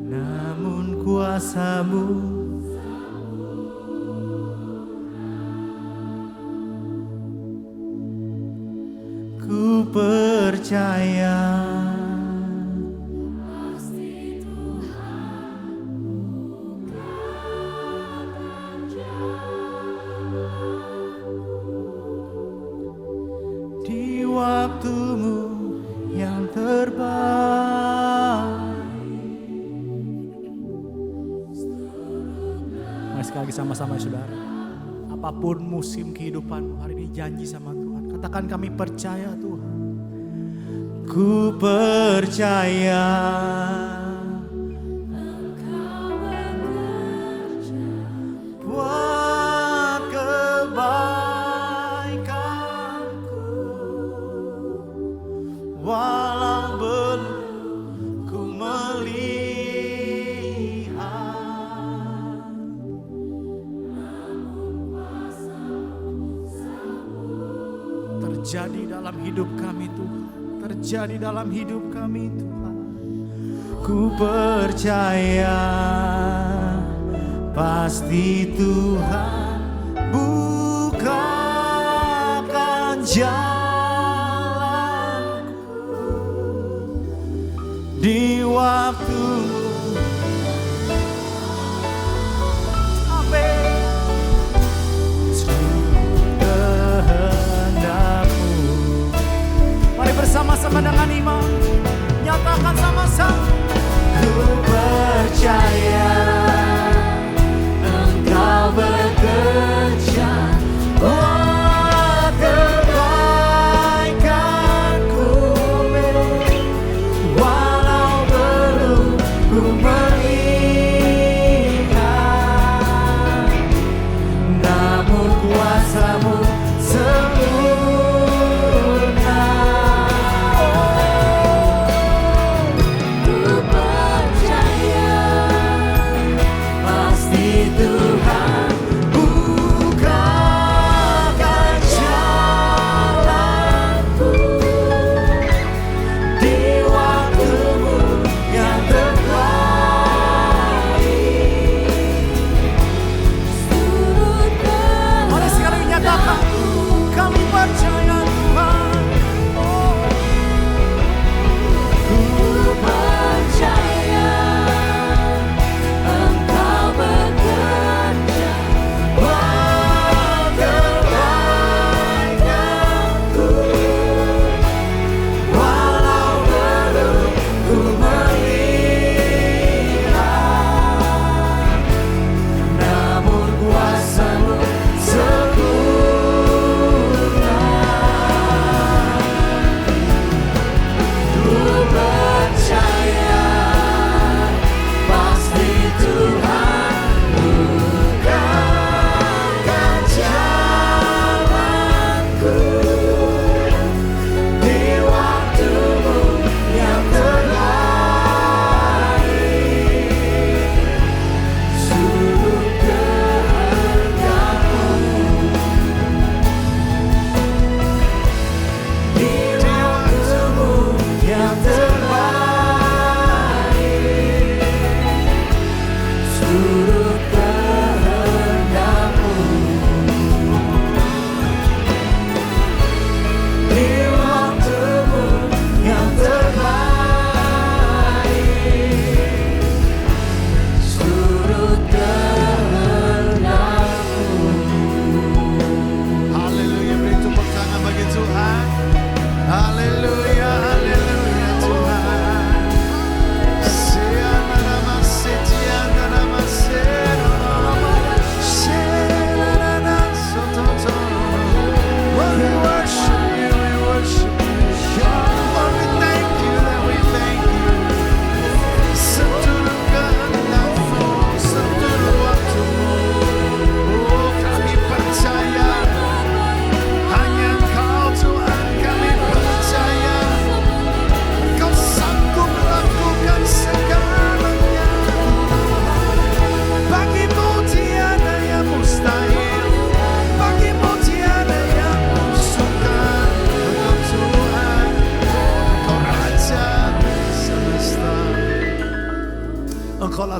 namun kuasa-Mu ku percaya pasti Tuhan bukakan jalanku di waktu-Mu yang terbaik. Mari sekali lagi sama-sama ya saudara. Apapun musim kehidupan hari ini, janji sama Tuhan. Katakan kami percaya Tuhan. Ku percaya Engkau bekerja buat kebaikanku, walau belum ku melihat, terjadi dalam hidup kami Tuhan, terjadi dalam hidup kami Tuhan. Ku percaya pasti Tuhan bukakan jalanku di waktu-Mu. Amin. Mari bersama-sama dengan iman nyatakan sama-sama. Ku percaya Engkau bekerja buat kebaikanku, walau belum ku melihat, namun kuasa-Mu sempurna.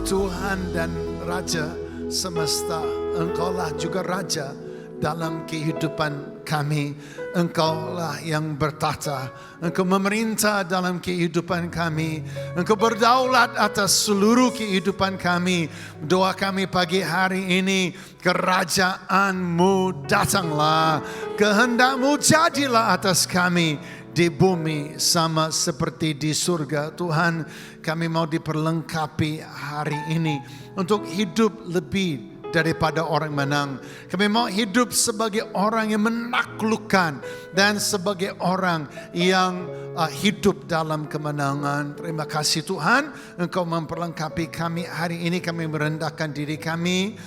Tuhan dan Raja semesta, Engkaulah juga Raja dalam kehidupan kami. Engkaulah yang bertata, Engkau memerintah dalam kehidupan kami, Engkau berdaulat atas seluruh kehidupan kami. Doa kami pagi hari ini, kerajaan-Mu datanglah, kehendak-Mu jadilah atas kami di bumi sama seperti di surga. Tuhan, kami mau diperlengkapi hari ini untuk hidup lebih daripada orang menang. Kami mau hidup sebagai orang yang menaklukkan dan sebagai orang yang hidup dalam kemenangan. Terima kasih Tuhan, Engkau memperlengkapi kami hari ini. Kami merendahkan diri kami.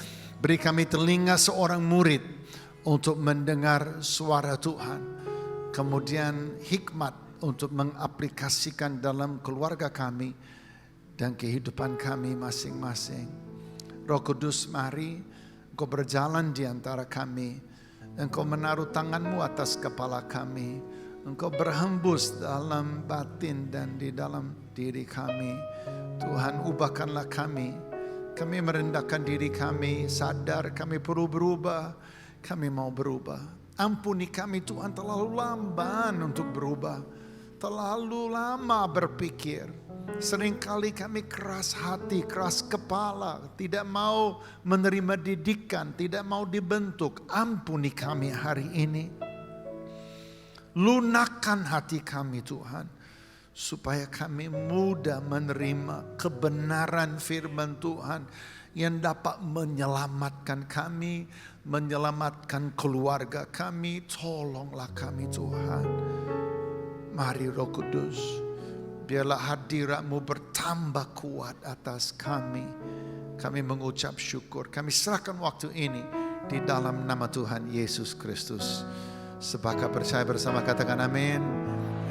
Beri kami telinga seorang murid untuk mendengar suara Tuhan. Kemudian hikmat untuk mengaplikasikan dalam keluarga kami dan kehidupan kami masing-masing. Roh Kudus, mari Engkau berjalan di antara kami. Engkau menaruh tangan-Mu atas kepala kami. Engkau berhembus dalam batin dan di dalam diri kami. Tuhan, ubahkanlah kami. Kami merendahkan diri kami, sadar kami perlu berubah. Kami mau berubah. Ampuni kami Tuhan, terlalu lamban untuk berubah. Terlalu lama berpikir. Seringkali kami keras hati, keras kepala, tidak mau menerima didikan, tidak mau dibentuk. Ampuni kami hari ini. Lunakkan hati kami Tuhan, supaya kami mudah menerima kebenaran firman Tuhan yang dapat menyelamatkan kami, menyelamatkan keluarga kami. Tolonglah kami Tuhan. Mari Roh Kudus, biarlah hadirat-Mu bertambah kuat atas kami. Kami mengucap syukur. Kami serahkan waktu ini di dalam nama Tuhan Yesus Kristus. Sepakat percaya bersama, katakan amin.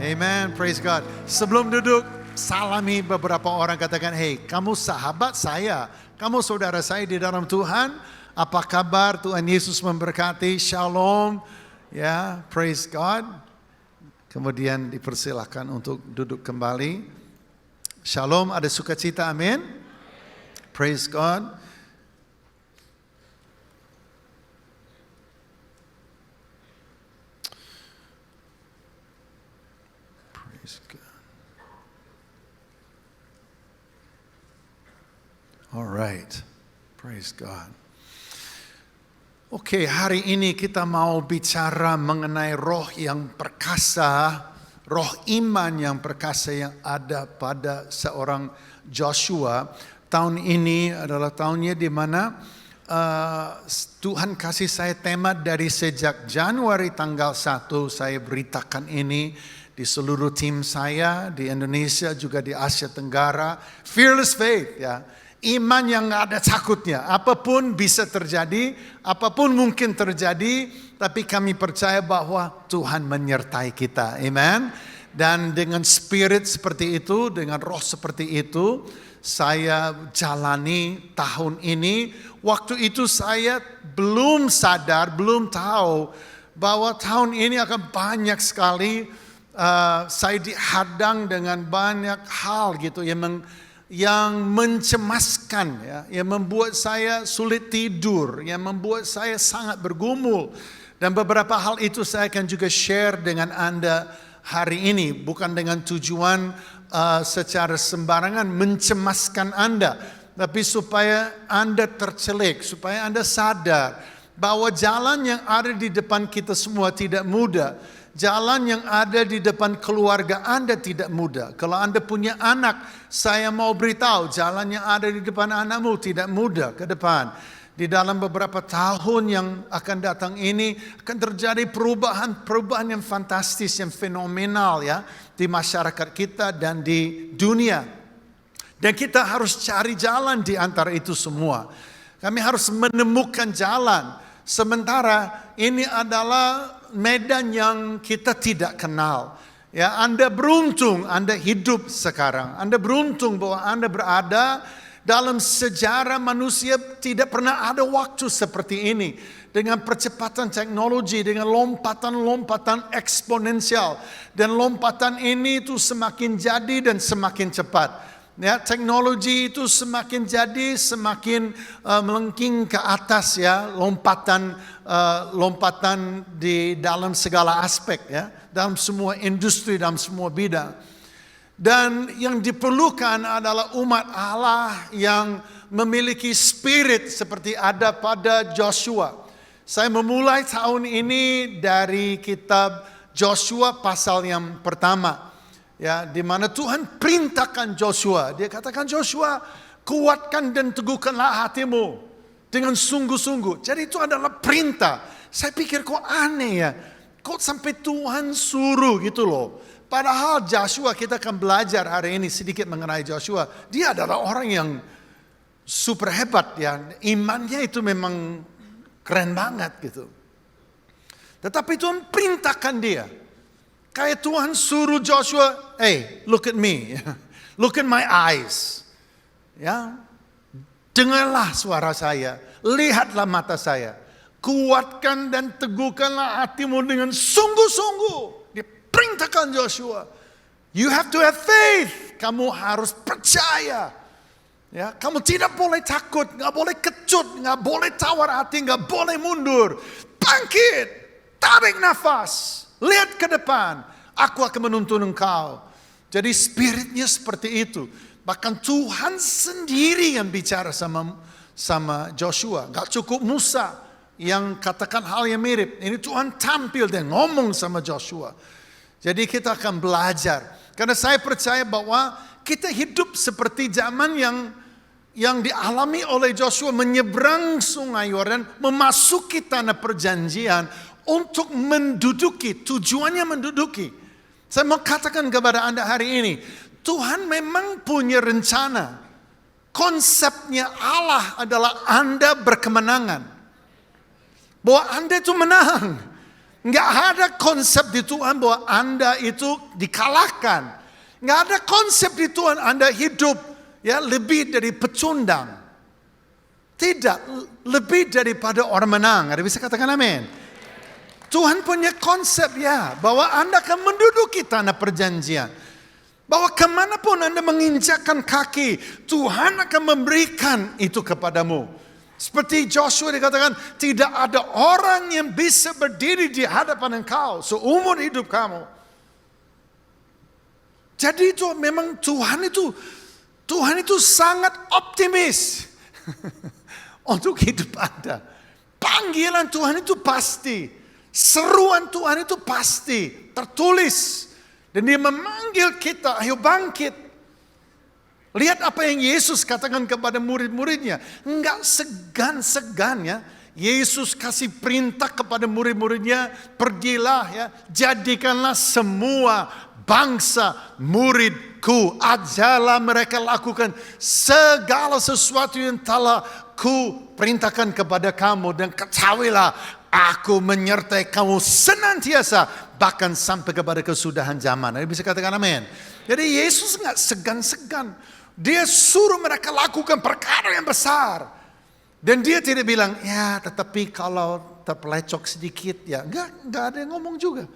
Amen. Praise God. Sebelum duduk, salami beberapa orang, katakan, hey, kamu sahabat saya. Kamu saudara saya di dalam Tuhan. Apa kabar? Tuhan Yesus memberkati. Shalom. Ya, praise God. Kemudian dipersilahkan untuk duduk kembali. Shalom, ada sukacita, amin. Praise God. Praise God. All right. Praise God. Oke, hari ini kita mau bicara mengenai roh yang perkasa, roh iman yang perkasa yang ada pada seorang Joshua. Tahun ini adalah tahunnya di mana Tuhan kasih saya tema dari sejak Januari tanggal 1 saya beritakan ini di seluruh tim saya di Indonesia juga di Asia Tenggara. Fearless faith, ya. Iman yang gak ada takutnya. Apapun bisa terjadi, apapun mungkin terjadi, tapi kami percaya bahwa Tuhan menyertai kita. Amen. Dan dengan spirit seperti itu, dengan roh seperti itu, saya jalani tahun ini. Waktu itu saya belum sadar, belum tahu bahwa tahun ini akan banyak sekali saya dihadang dengan banyak hal gitu yang mencemaskan, ya, yang membuat saya sulit tidur, yang membuat saya sangat bergumul. Dan beberapa hal itu saya akan juga share dengan Anda hari ini, bukan dengan tujuan secara sembarangan mencemaskan Anda, tapi supaya Anda tercelik, supaya Anda sadar bahwa jalan yang ada di depan kita semua tidak mudah. Jalan yang ada di depan keluarga Anda tidak mudah. Kalau Anda punya anak, saya mau beritahu, jalan yang ada di depan anakmu tidak mudah ke depan. Di dalam beberapa tahun yang akan datang ini akan terjadi perubahan yang fantastis, yang fenomenal, ya, di masyarakat kita dan di dunia. Dan kita harus cari jalan di antara itu semua. Kami harus menemukan jalan. Sementara ini adalah medan yang kita tidak kenal. Ya, Anda beruntung Anda hidup sekarang. Anda beruntung bahwa Anda berada dalam sejarah manusia. Tidak pernah ada waktu seperti ini. Dengan percepatan teknologi, dengan lompatan-lompatan eksponensial. Dan lompatan ini itu semakin jadi dan semakin cepat. Ya, teknologi itu semakin jadi semakin melengking ke atas ya, lompatan di dalam segala aspek ya, dalam semua industri, dalam semua bidang. Dan yang diperlukan adalah umat Allah yang memiliki spirit seperti ada pada Joshua. Saya memulai tahun ini dari kitab Joshua pasal yang pertama. Ya, di mana Tuhan perintahkan Joshua. Dia katakan, Joshua, kuatkan dan teguhkanlah hatimu dengan sungguh-sungguh. Jadi itu adalah perintah. Saya pikir kok aneh ya. Kok sampai Tuhan suruh gitu loh. Padahal Joshua, kita akan belajar hari ini sedikit mengenai Joshua. Dia adalah orang yang super hebat ya. Imannya itu memang keren banget gitu. Tetapi Tuhan perintahkan dia. Kayak Tuhan suruh Joshua, hey, look at me, look at my eyes, ya, dengarlah suara saya, lihatlah mata saya, kuatkan dan teguhkanlah hatimu dengan sungguh-sungguh. Diperintahkan Joshua, you have to have faith, kamu harus percaya, ya, kamu tidak boleh takut, nggak boleh kecut, nggak boleh tawar hati, nggak boleh mundur, bangkit, tarik nafas. Lihat ke depan, aku akan menuntun engkau. Jadi spiritnya seperti itu. Bahkan Tuhan sendiri yang bicara sama Joshua. Gak cukup Musa yang katakan hal yang mirip. Ini Tuhan tampil dan ngomong sama Joshua. Jadi kita akan belajar. Karena saya percaya bahwa kita hidup seperti zaman yang dialami oleh Joshua. Menyeberang sungai Yordan, memasuki tanah perjanjian. Untuk menduduki, tujuannya menduduki. Saya mau katakan kepada Anda hari ini, Tuhan memang punya rencana. Konsepnya Allah adalah Anda berkemenangan. Bahwa Anda itu menang. Nggak ada konsep di Tuhan bahwa Anda itu dikalahkan. Nggak ada konsep di Tuhan Anda hidup ya lebih dari pecundang. Tidak, lebih daripada orang menang. Ada bisa katakan amin? Tuhan punya konsep ya, bahwa Anda akan menduduki tanah perjanjian. Bahwa kemanapun Anda menginjakkan kaki, Tuhan akan memberikan itu kepadamu. Seperti Joshua dikatakan, tidak ada orang yang bisa berdiri di hadapan engkau seumur hidup kamu. Jadi itu memang Tuhan itu sangat optimis untuk hidup Anda. Panggilan Tuhan itu pasti. Seruan Tuhan itu pasti tertulis. Dan dia memanggil kita, ayo bangkit. Lihat apa yang Yesus katakan kepada murid-muridnya. Enggak segan-segan ya. Yesus kasih perintah kepada murid-muridnya. Pergilah ya, jadikanlah semua bangsa muridku. Ajarlah mereka lakukan segala sesuatu yang telah ku perintahkan kepada kamu. Dan ketahuilah, aku menyertai kamu senantiasa, bahkan sampai kepada kesudahan zaman. Anda bisa katakan amin. Jadi Yesus nggak segan-segan. Dia suruh mereka lakukan perkara yang besar. Dan dia tidak bilang, ya tetapi kalau terpelecok sedikit, ya nggak ada yang ngomong juga.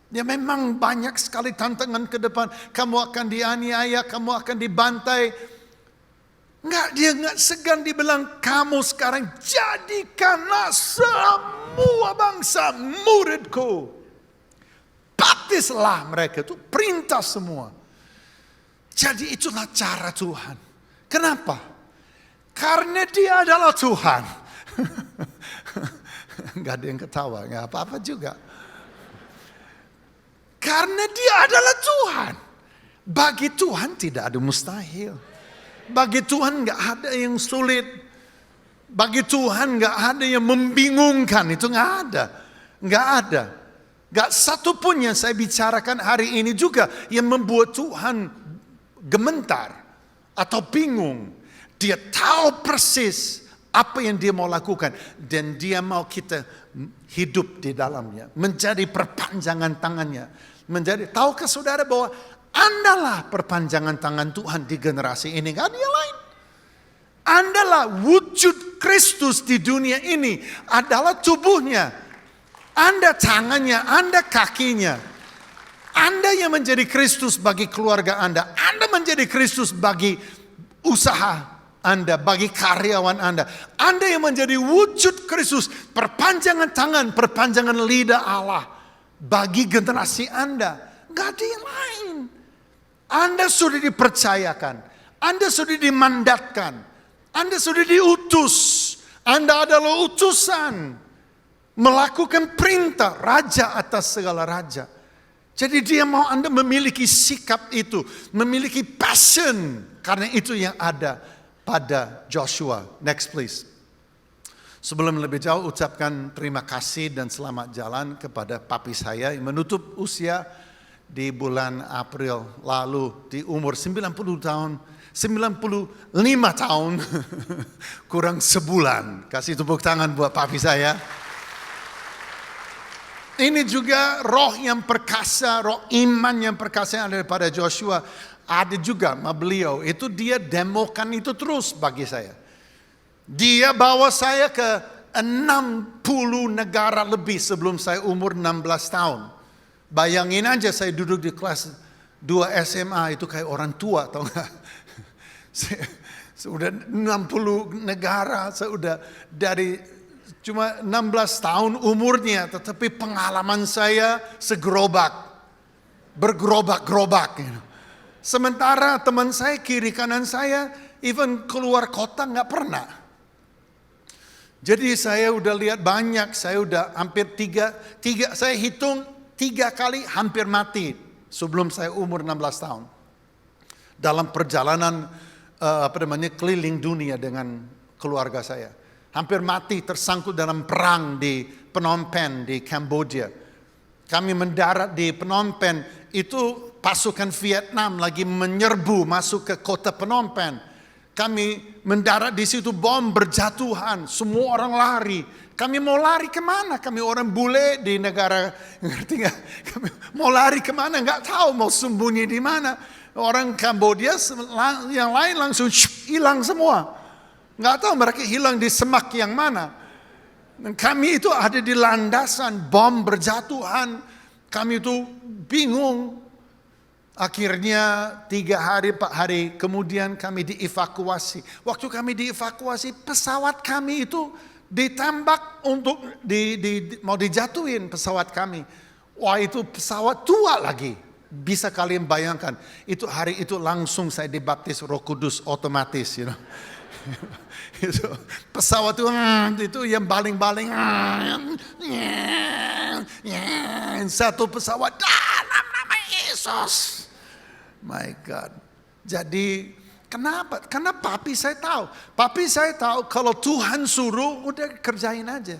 Ya memang banyak sekali tantangan ke depan. Kamu akan dianiaya, kamu akan dibantai. Dia nggak segan dibilang, kamu sekarang jadikanlah semua bangsa muridku. Baptislah mereka, itu perintah semua. Jadi itulah cara Tuhan. Kenapa? Karena dia adalah Tuhan. Nggak ada yang ketawa, nggak apa-apa juga. Karena dia adalah Tuhan. Bagi Tuhan tidak ada mustahil. Bagi Tuhan nggak ada yang sulit. Bagi Tuhan nggak ada yang membingungkan. Itu nggak ada. Nggak ada. Nggak satu pun yang saya bicarakan hari ini juga yang membuat Tuhan gementar atau bingung. Dia tahu persis apa yang dia mau lakukan. Dan dia mau kita hidup di dalamnya. Menjadi perpanjangan tangannya. Tahukah saudara bahwa Andalah perpanjangan tangan Tuhan di generasi ini. Gak ada yang lain. Andalah wujud Kristus di dunia ini. Adalah tubuhnya. Anda tangannya, Anda kakinya. Anda yang menjadi Kristus bagi keluarga Anda. Anda menjadi Kristus bagi usaha Anda, bagi karyawan Anda. Anda yang menjadi wujud Kristus, perpanjangan tangan, perpanjangan lidah Allah bagi generasi Anda. Gak ada yang lain. Anda sudah dipercayakan. Anda sudah dimandatkan. Anda sudah diutus. Anda adalah utusan. Melakukan perintah raja atas segala raja. Jadi dia mau Anda memiliki sikap itu. Memiliki passion. Karena itu yang ada pada Joshua. Next please. Sebelum lebih jauh ucapkan terima kasih dan selamat jalan kepada papi saya yang menutup usia di bulan April lalu di umur 95 tahun kurang sebulan. Kasih tepuk tangan buat papi saya. Ini juga roh yang perkasa, roh iman yang perkasa yang ada pada Joshua. Ada juga sama beliau. Itu dia demokan itu terus bagi saya. Dia bawa saya ke 60 negara lebih sebelum saya umur 16 tahun. Bayangin aja saya duduk di kelas 2 SMA itu kayak orang tua, tau gak? Sudah 60 negara, saya udah dari cuma 16 tahun umurnya, tetapi pengalaman saya segerobak, bergerobak-gerobak. Sementara teman saya kiri kanan saya, even keluar kota nggak pernah. Jadi saya udah lihat banyak, saya udah hampir saya hitung 3 kali hampir mati sebelum saya umur 16 tahun. Dalam perjalanan keliling dunia dengan keluarga saya. Hampir mati tersangkut dalam perang di Phnom Penh di Kamboja. Kami mendarat di Phnom Penh, itu pasukan Vietnam lagi menyerbu masuk ke kota Phnom Penh. Kami mendarat di situ, bom berjatuhan, semua orang lari. Kami mau lari kemana? Kami orang bule di negara, ngerti nggak? Kami mau lari kemana? Nggak tahu mau sembunyi di mana. Orang Kamboja yang lain langsung hilang semua. Nggak tahu mereka hilang di semak yang mana. Dan kami itu ada di landasan, bom berjatuhan. Kami itu bingung. Akhirnya 3 hari, 4 hari kemudian kami dievakuasi. Waktu kami dievakuasi, pesawat kami itu ditembak untuk mau dijatuhin pesawat kami. Wah, itu pesawat tua lagi. Bisa kalian bayangkan. Itu hari itu langsung saya dibaptis Roh Kudus otomatis, you know. Itu pesawat itu yang baling-baling. Satu pesawat nama Yesus. My God. Jadi kenapa? Karena papi saya tahu. Papi saya tahu kalau Tuhan suruh udah kerjain aja.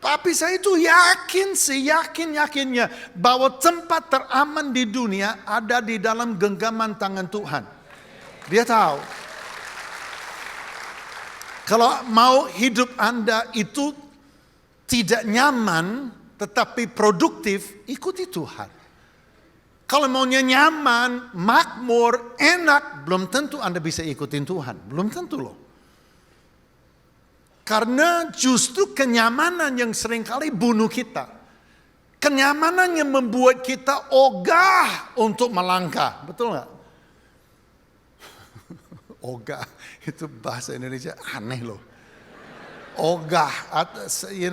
Papi saya itu yakin, seyakin-yakinnya bahwa tempat teraman di dunia ada di dalam genggaman tangan Tuhan. Dia tahu. Kalau mau hidup Anda itu tidak nyaman tetapi produktif, ikuti Tuhan. Kalau maunya nyaman, makmur, enak, belum tentu Anda bisa ikutin Tuhan. Belum tentu loh. Karena justru kenyamanan yang seringkali bunuh kita. Kenyamanan yang membuat kita ogah untuk melangkah. Betul nggak? Ogah, itu bahasa Indonesia aneh loh. Ogah,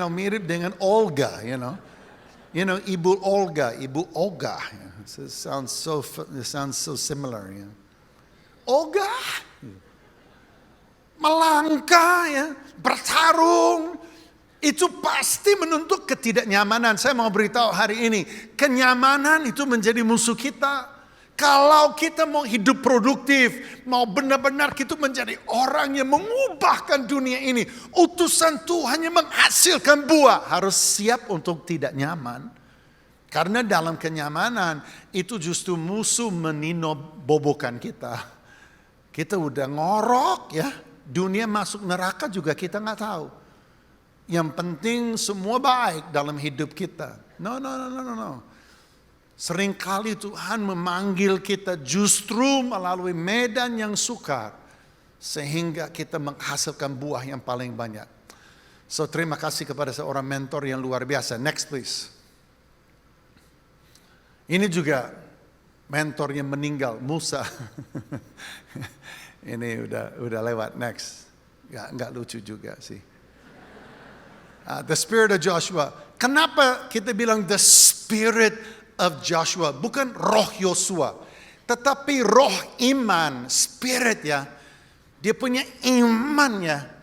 mirip dengan Olga, Ibu Olga, Ibu Ogah. It sounds so similar. Ogah, melangkah, bertarung, itu pasti menuntut ketidaknyamanan. Saya mau beritahu hari ini, kenyamanan itu menjadi musuh kita. Kalau kita mau hidup produktif, mau benar-benar kita menjadi orang yang mengubahkan dunia ini, utusan Tuhan yang menghasilkan buah, harus siap untuk tidak nyaman. Karena dalam kenyamanan itu justru musuh meninobobokan kita. Kita udah ngorok ya, dunia masuk neraka juga kita nggak tahu. Yang penting semua baik dalam hidup kita. No. Seringkali Tuhan memanggil kita justru melalui medan yang sukar. Sehingga kita menghasilkan buah yang paling banyak. So terima kasih kepada seorang mentor yang luar biasa. Next please. Ini juga mentornya meninggal, Musa. Ini udah lewat, next. Nggak lucu juga sih. The spirit of Joshua. Kenapa kita bilang the spirit of Joshua? Bukan roh Yosua, tetapi roh iman, spirit ya. Dia punya imannya.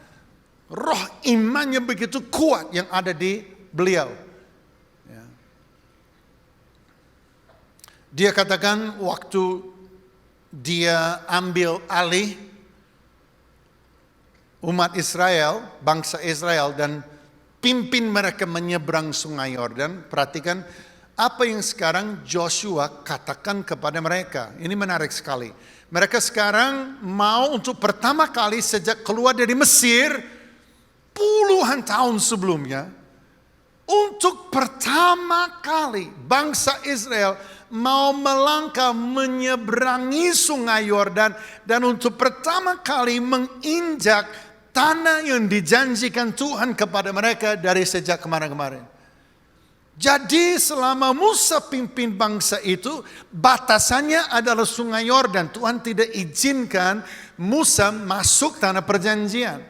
Roh imannya begitu kuat yang ada di beliau. Ya. Dia katakan waktu dia ambil alih umat Israel, bangsa Israel, dan pimpin mereka menyeberang sungai Yordan. Perhatikan apa yang sekarang Joshua katakan kepada mereka. Ini menarik sekali. Mereka sekarang mau untuk pertama kali sejak keluar dari Mesir, puluhan tahun sebelumnya, untuk pertama kali bangsa Israel mau melangkah menyeberangi sungai Yordan dan untuk pertama kali menginjak tanah yang dijanjikan Tuhan kepada mereka dari sejak kemarin-kemarin. Jadi selama Musa pimpin bangsa itu, batasannya adalah sungai Yordan. Tuhan tidak izinkan Musa masuk tanah perjanjian.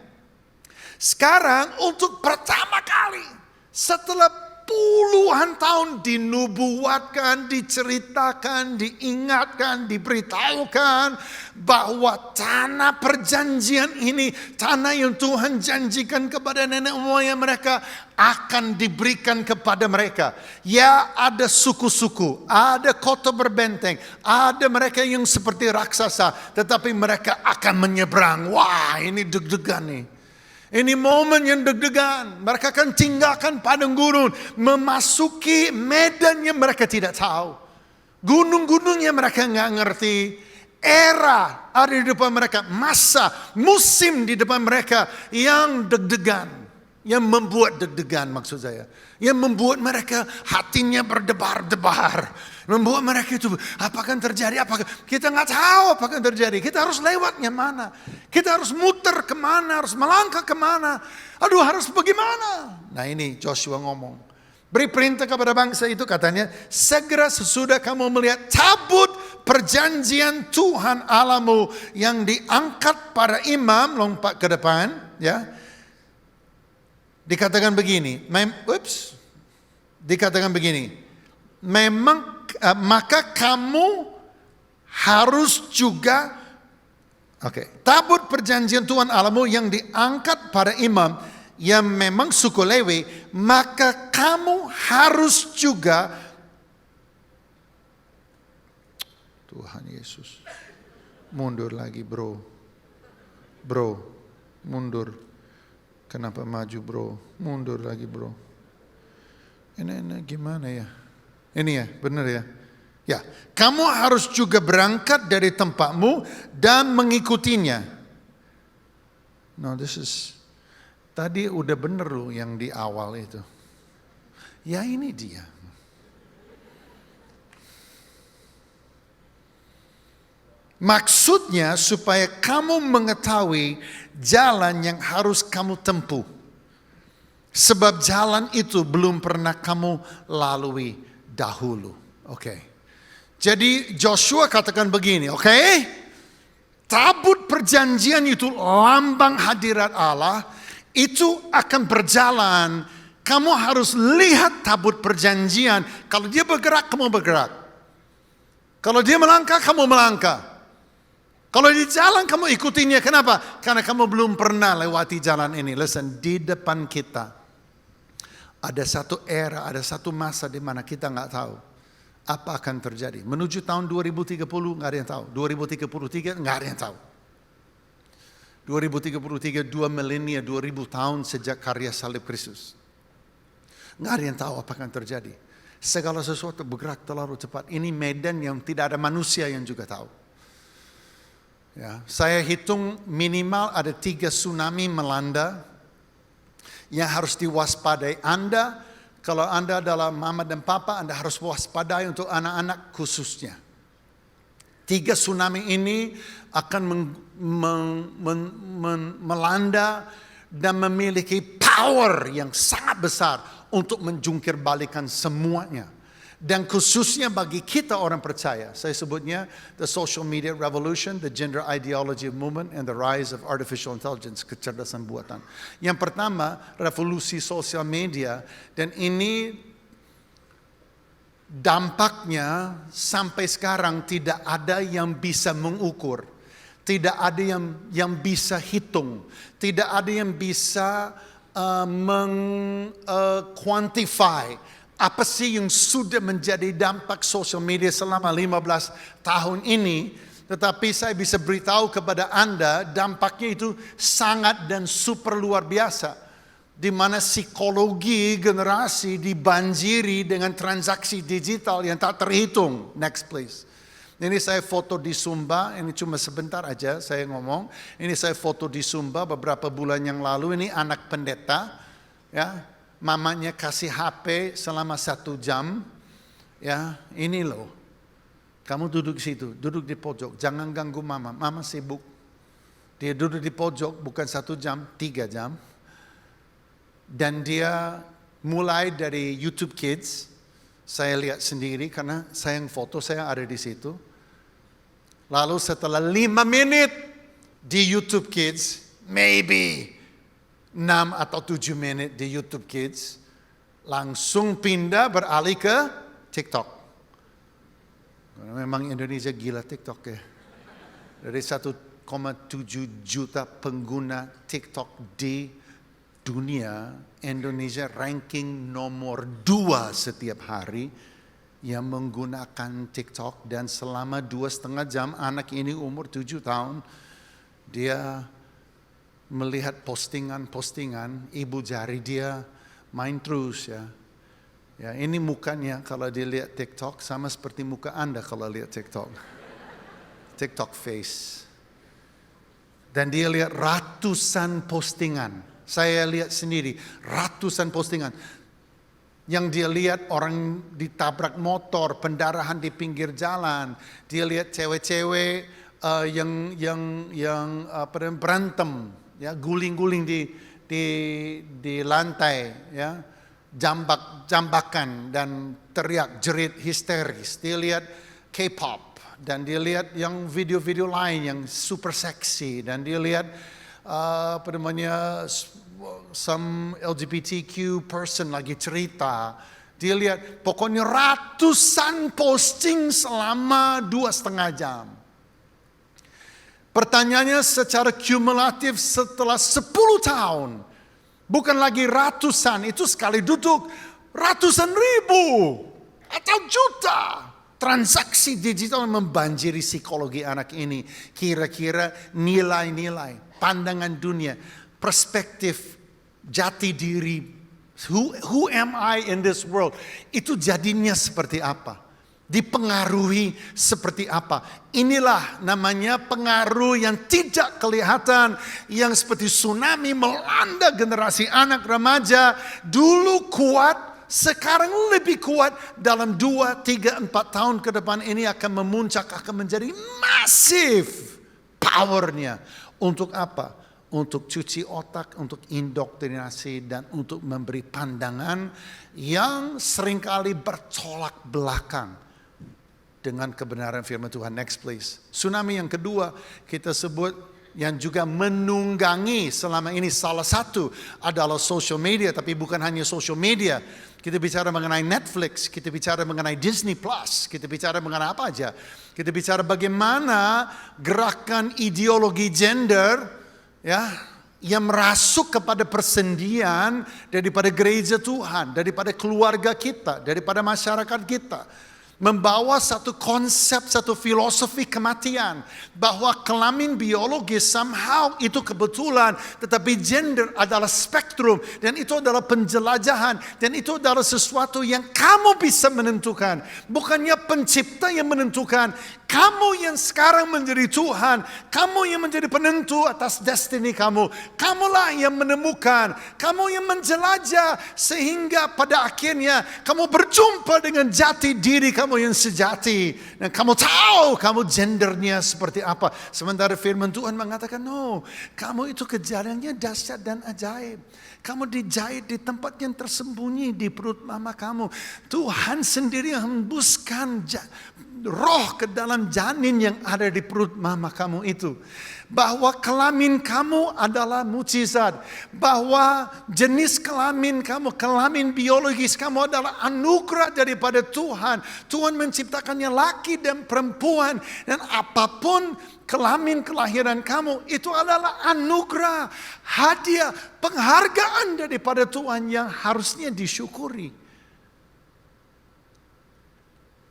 Sekarang untuk pertama kali setelah puluhan tahun dinubuatkan, diceritakan, diingatkan, diberitahukan bahwa tanah perjanjian ini, tanah yang Tuhan janjikan kepada nenek moyang mereka akan diberikan kepada mereka. Ya, ada suku-suku, ada kota berbenteng, ada mereka yang seperti raksasa, tetapi mereka akan menyeberang. Wah, ini deg-degan nih. Ini momen yang deg-degan. Mereka akan tinggalkan padang gurun, memasuki medan yang mereka tidak tahu. Gunung-gunungnya mereka nggak ngerti. Era ada di depan mereka, masa, musim di depan mereka yang deg-degan, yang membuat deg-degan maksud saya. Yang membuat mereka hatinya berdebar-debar. Membuat mereka itu, apa akan terjadi? Kita nggak tahu apa akan terjadi. Kita harus lewatnya mana? Kita harus muter kemana? Harus melangkah kemana? Aduh, harus bagaimana? Nah ini Joshua ngomong. Beri perintah kepada bangsa itu, katanya, segera sesudah kamu melihat tabut perjanjian Tuhan Allahmu yang diangkat para imam, lompat ke depan, ya. Dikatakan begini, maka kamu harus juga, tabut perjanjian Tuhan Allahmu yang diangkat para imam yang memang suku Lewi, maka kamu harus juga, Tuhan Yesus, mundur lagi bro, mundur. Kenapa maju bro? Mundur lagi bro. Ini gimana ya? Ini ya, benar ya? Ya, kamu harus juga berangkat dari tempatmu dan mengikutinya. No, tadi udah benar loh yang di awal itu. Ya ini dia. Maksudnya supaya kamu mengetahui jalan yang harus kamu tempuh. Sebab jalan itu belum pernah kamu lalui dahulu. Jadi Joshua katakan begini, tabut perjanjian itu lambang hadirat Allah, itu akan berjalan. Kamu harus lihat tabut perjanjian. Kalau dia bergerak, kamu bergerak. Kalau dia melangkah, kamu melangkah. Kalau di jalan kamu ikutinya, kenapa? Karena kamu belum pernah lewati jalan ini. Listen, di depan kita ada satu era, ada satu masa di mana kita nggak tahu apa akan terjadi. Menuju tahun 2030 nggak ada yang tahu. 2033 nggak ada yang tahu. 2033 2 milenia, 2000 tahun sejak karya salib Kristus. Nggak ada yang tahu apa akan terjadi. Segala sesuatu bergerak terlalu cepat. Ini medan yang tidak ada manusia yang juga tahu. Ya, saya hitung minimal ada 3 tsunami melanda yang harus diwaspadai. Anda, kalau Anda adalah mama dan papa, Anda harus waspadai untuk anak-anak khususnya. 3 tsunami ini akan melanda dan memiliki power yang sangat besar untuk menjungkir balikan semuanya. Dan khususnya bagi kita orang percaya, saya sebutnya the social media revolution, the gender ideology movement, and the rise of artificial intelligence, kecerdasan buatan. Yang pertama, revolusi sosial media, dan ini dampaknya sampai sekarang tidak ada yang bisa mengukur, tidak ada yang bisa hitung, tidak ada yang bisa quantify. Apa sih yang sudah menjadi dampak sosial media selama 15 tahun ini? Tetapi saya bisa beritahu kepada Anda, dampaknya itu sangat dan super luar biasa. Di mana psikologi generasi dibanjiri dengan transaksi digital yang tak terhitung. Next please. Ini saya foto di Sumba, ini cuma sebentar aja saya ngomong. Ini saya foto di Sumba beberapa bulan yang lalu, ini anak pendeta, ya. Mamanya kasih HP selama 1 jam, ya ini loh. Kamu duduk situ, duduk di pojok, jangan ganggu mama. Mama sibuk. Dia duduk di pojok bukan 1 jam, 3 jam. Dan dia mulai dari YouTube Kids. Saya lihat sendiri karena saya yang foto, saya ada di situ. Lalu setelah 5 menit di YouTube Kids, maybe 6 atau 7 menit di YouTube Kids, langsung pindah beralih ke TikTok. Karena memang Indonesia gila TikTok ya. Dari 1,7 juta pengguna TikTok di dunia, Indonesia ranking nomor 2 setiap hari yang menggunakan TikTok. Dan selama 2,5 jam, anak ini umur 7 tahun, dia melihat postingan, ibu jari dia main terus ya. Ya ini mukanya kalau dia lihat TikTok sama seperti muka Anda kalau lihat TikTok. TikTok face. Dan dia lihat ratusan postingan. Saya lihat sendiri ratusan postingan. Yang dia lihat orang ditabrak motor, pendarahan di pinggir jalan. Dia lihat cewek-cewek yang berantem. Ya, guling-guling di lantai, ya, jambakan dan teriak jerit histeris. Dia lihat K-pop dan dia lihat yang video-video lain yang super seksi dan dia lihat some LGBTQ person lagi cerita. Dia lihat pokoknya ratusan posting selama 2,5 jam. Pertanyaannya secara kumulatif setelah 10 tahun, bukan lagi ratusan, itu sekali duduk ratusan ribu atau juta transaksi digital membanjiri psikologi anak ini. Kira-kira nilai-nilai, pandangan dunia, perspektif, jati diri, who am I in this world, itu jadinya seperti apa? Dipengaruhi seperti apa? Inilah namanya pengaruh yang tidak kelihatan, yang seperti tsunami melanda generasi anak remaja. Dulu kuat, sekarang lebih kuat. Dalam 2, 3, 4 tahun ke depan ini akan memuncak, akan menjadi masif powernya. Untuk apa? Untuk cuci otak, untuk indoktrinasi, dan untuk memberi pandangan yang seringkali bertolak belakang dengan kebenaran firman Tuhan. Next please. Tsunami yang kedua kita sebut yang juga menunggangi selama ini salah satu adalah social media. Tapi bukan hanya social media. Kita bicara mengenai Netflix, kita bicara mengenai Disney Plus, kita bicara mengenai apa aja. Kita bicara bagaimana gerakan ideologi gender ya yang merasuk kepada persendian daripada gereja Tuhan, daripada keluarga kita, daripada masyarakat kita. Membawa satu konsep, satu filosofi kematian. Bahwa kelamin biologis somehow itu kebetulan. Tetapi gender adalah spektrum. Dan itu adalah penjelajahan. Dan itu adalah sesuatu yang kamu bisa menentukan. Bukannya pencipta yang menentukan. Kamu yang sekarang menjadi Tuhan. Kamu yang menjadi penentu atas destiny kamu. Kamulah yang menemukan. Kamu yang menjelajah. Sehingga pada akhirnya kamu berjumpa dengan jati diri kamu kamu yang sejati. Dan kamu tahu kamu gendernya seperti apa. Sementara firman Tuhan mengatakan, no, kamu itu kejadiannya dahsyat dan ajaib. Kamu dijahit di tempat yang tersembunyi di perut mama kamu. Tuhan sendiri hembuskan roh ke dalam janin yang ada di perut mama kamu itu. Bahwa kelamin kamu adalah mukjizat. Bahwa jenis kelamin kamu, kelamin biologis kamu adalah anugerah daripada Tuhan. Tuhan menciptakannya laki dan perempuan. Dan apapun kelamin kelahiran kamu, itu adalah anugerah, hadiah, penghargaan daripada Tuhan yang harusnya disyukuri.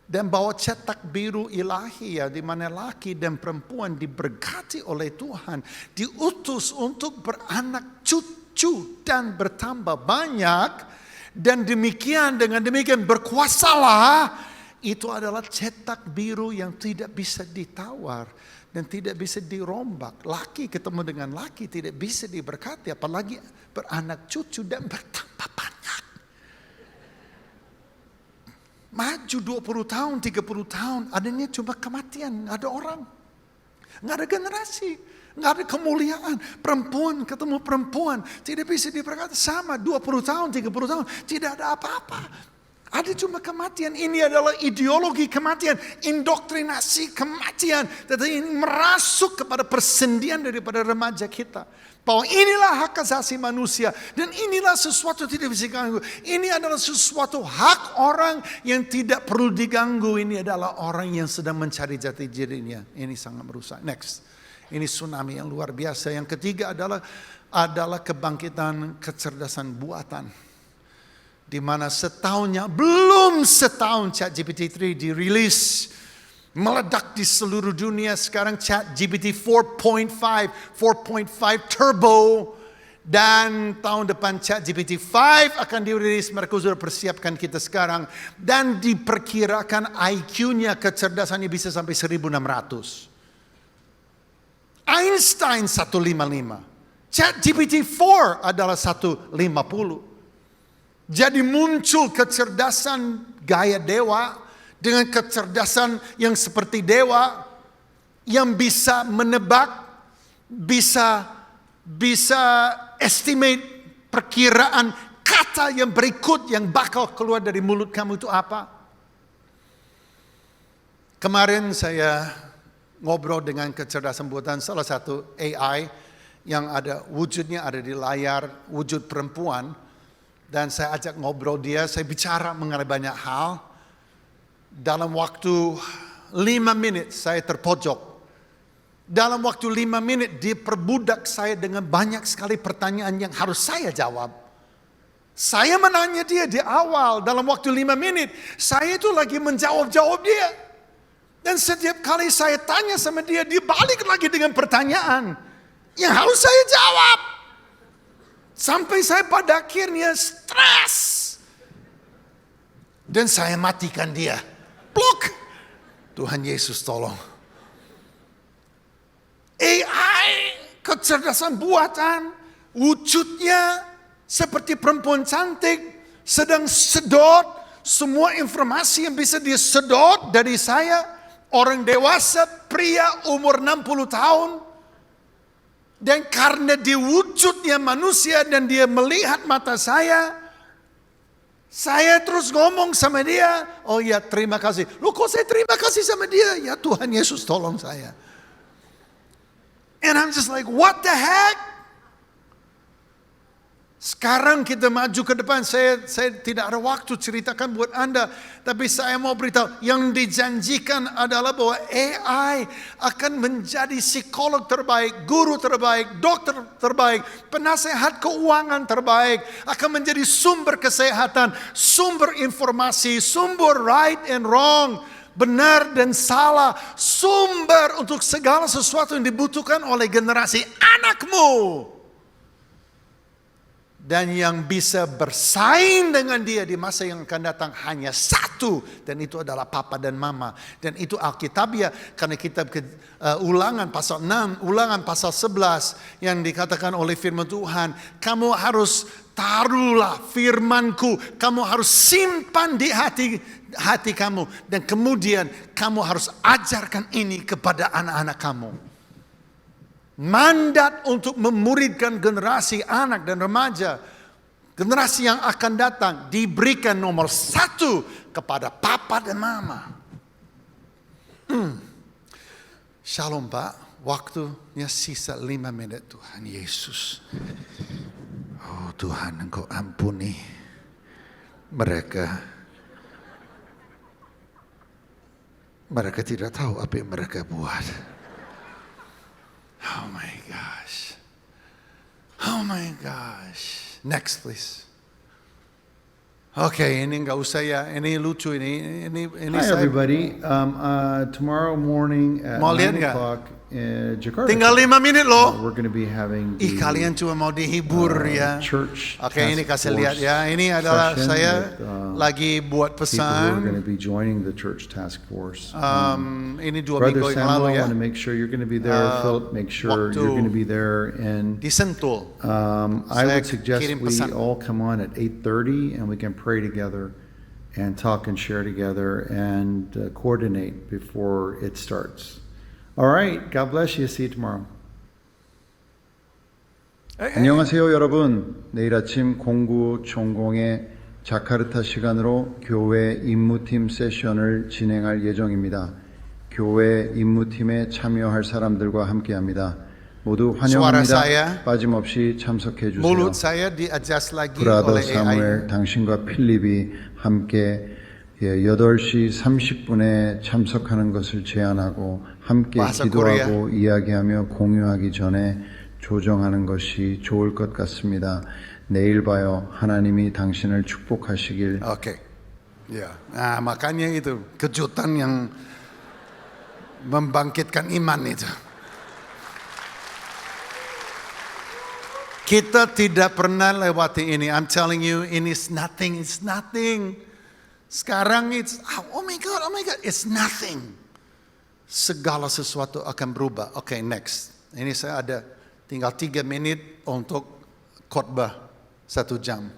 Dan bawa cetak biru ilahi ya, di mana laki dan perempuan diberkati oleh Tuhan, diutus untuk beranak cucu dan bertambah banyak, dan dengan demikian berkuasalah. Itu adalah cetak biru yang tidak bisa ditawar dan tidak bisa dirombak. Laki ketemu dengan laki tidak bisa diberkati, apalagi beranak cucu dan bertambah banyak. Maju 20 tahun, 30 tahun, adanya cuma kematian, nggak ada orang. Nggak ada generasi, nggak ada kemuliaan. Perempuan ketemu perempuan, tidak bisa diberkati. Sama 20 tahun, 30 tahun, tidak ada apa-apa. Ada cuma kematian. Ini adalah ideologi kematian, indoktrinasi kematian. Tetapi ini merasuk kepada persendian daripada remaja kita. Bahwa inilah hak asasi manusia. Dan inilah sesuatu tidak bisa diganggu. Ini adalah sesuatu hak orang yang tidak perlu diganggu. Ini adalah orang yang sedang mencari jati dirinya. Ini sangat merusak. Next. Ini tsunami yang luar biasa. Yang ketiga adalah kebangkitan kecerdasan buatan. Di mana belum setahun ChatGPT 3 dirilis, meledak di seluruh dunia. Sekarang ChatGPT 4.5 Turbo, dan tahun depan ChatGPT 5 akan dirilis. Mereka sudah persiapkan kita sekarang, dan diperkirakan IQ-nya, kecerdasannya bisa sampai 1600. Einstein 155, ChatGPT 4 adalah 150. Jadi muncul kecerdasan gaya dewa dengan kecerdasan yang seperti dewa, yang bisa menebak, bisa estimate, perkiraan kata yang berikut yang bakal keluar dari mulut kamu itu apa. Kemarin saya ngobrol dengan kecerdasan buatan salah satu AI yang ada wujudnya ada di layar, wujud perempuan. Dan saya ajak ngobrol dia, saya bicara mengenai banyak hal. Dalam waktu 5 menit saya terpojok. Dalam waktu 5 menit dia perbudak saya dengan banyak sekali pertanyaan yang harus saya jawab. Saya menanya dia di awal, dalam waktu 5 menit, saya itu lagi menjawab dia. Dan setiap kali saya tanya sama dia, dia balik lagi dengan pertanyaan yang harus saya jawab. Sampai saya pada akhirnya stres. Dan saya matikan dia. Blok. Tuhan Yesus tolong. AI, kecerdasan buatan, wujudnya seperti perempuan cantik, sedang sedot semua informasi yang bisa dia sedot dari saya. Orang dewasa, pria umur 60 tahun. Dan karena dia wujudnya manusia dan dia melihat mata saya terus ngomong sama dia, oh ya terima kasih. Loh kok saya terima kasih sama dia? Ya Tuhan Yesus tolong saya. And I'm just like, what the heck? Sekarang kita maju ke depan, saya tidak ada waktu ceritakan buat Anda. Tapi saya mau beritahu, yang dijanjikan adalah bahwa AI akan menjadi psikolog terbaik, guru terbaik, dokter terbaik, penasehat keuangan terbaik. Akan menjadi sumber kesehatan, sumber informasi, sumber right and wrong, benar dan salah, sumber untuk segala sesuatu yang dibutuhkan oleh generasi anakmu. Dan yang bisa bersaing dengan dia di masa yang akan datang hanya satu. Dan itu adalah papa dan mama. Dan itu Alkitabiah. Karena kitab Ulangan pasal 6, Ulangan pasal 11. Yang dikatakan oleh firman Tuhan. Kamu harus taruhlah firmanku, kamu harus simpan di hati kamu, dan kemudian kamu harus ajarkan ini kepada anak-anak kamu. Mandat untuk memuridkan generasi anak dan remaja, generasi yang akan datang, diberikan nomor 1 kepada papa dan mama. Shalom Pak, waktunya sisa 5 menit. Tuhan Yesus, oh Tuhan, Engkau ampuni mereka. Mereka tidak tahu apa yang mereka buat. Oh my gosh. Oh my gosh. Next please. Okay, ini nggak usah ya. Ini lucu ini. Hi everybody. Tomorrow morning at 9 o'clock in Jakarta. Tinggal 5 menit loh. We're going to be having the, kalian cuma mau dihibur ya. Church. Oke, ini kasih lihat ya. Ini adalah saya lagi buat pesan. People who are going to be joining the church task force. Ini 2 Brother minggu yang lalu Samuel, ya. want to make sure you're going to be there. Philip, make sure you're going to be there. And di Sentul. I would suggest we all come on at 8:30 and we can pray together and talk and share together and coordinate before it starts. All right, God bless you. See you tomorrow. 안녕하세요 여러분. 내일 아침 09 총공의 자카르타 시간으로 교회 임무팀 세션을 진행할 예정입니다. 교회 임무팀에 참여할 사람들과 함께합니다. 모두 환영합니다. 빠짐없이 참석해 주세요. Mulut saya di-adjust lagi 브라더 oleh 사무엘, AI. 당신과 필립이 함께 8시 30분에 참석하는 것을 제안하고 함께 기도하고 이야기하며 공유하기 전에 조정하는 것이 좋을 것 같습니다. 내일 봐요. 하나님이 당신을 축복하시길. Oke. Ya. Nah, makanya itu kejutan yang membangkitkan iman itu. Kita tidak pernah lewati ini. I'm telling you, ini is nothing. It's nothing. Sekarang it's oh my God, it's nothing. Segala sesuatu akan berubah. Oke, next. Ini saya ada tinggal 3 menit untuk khotbah 1 jam.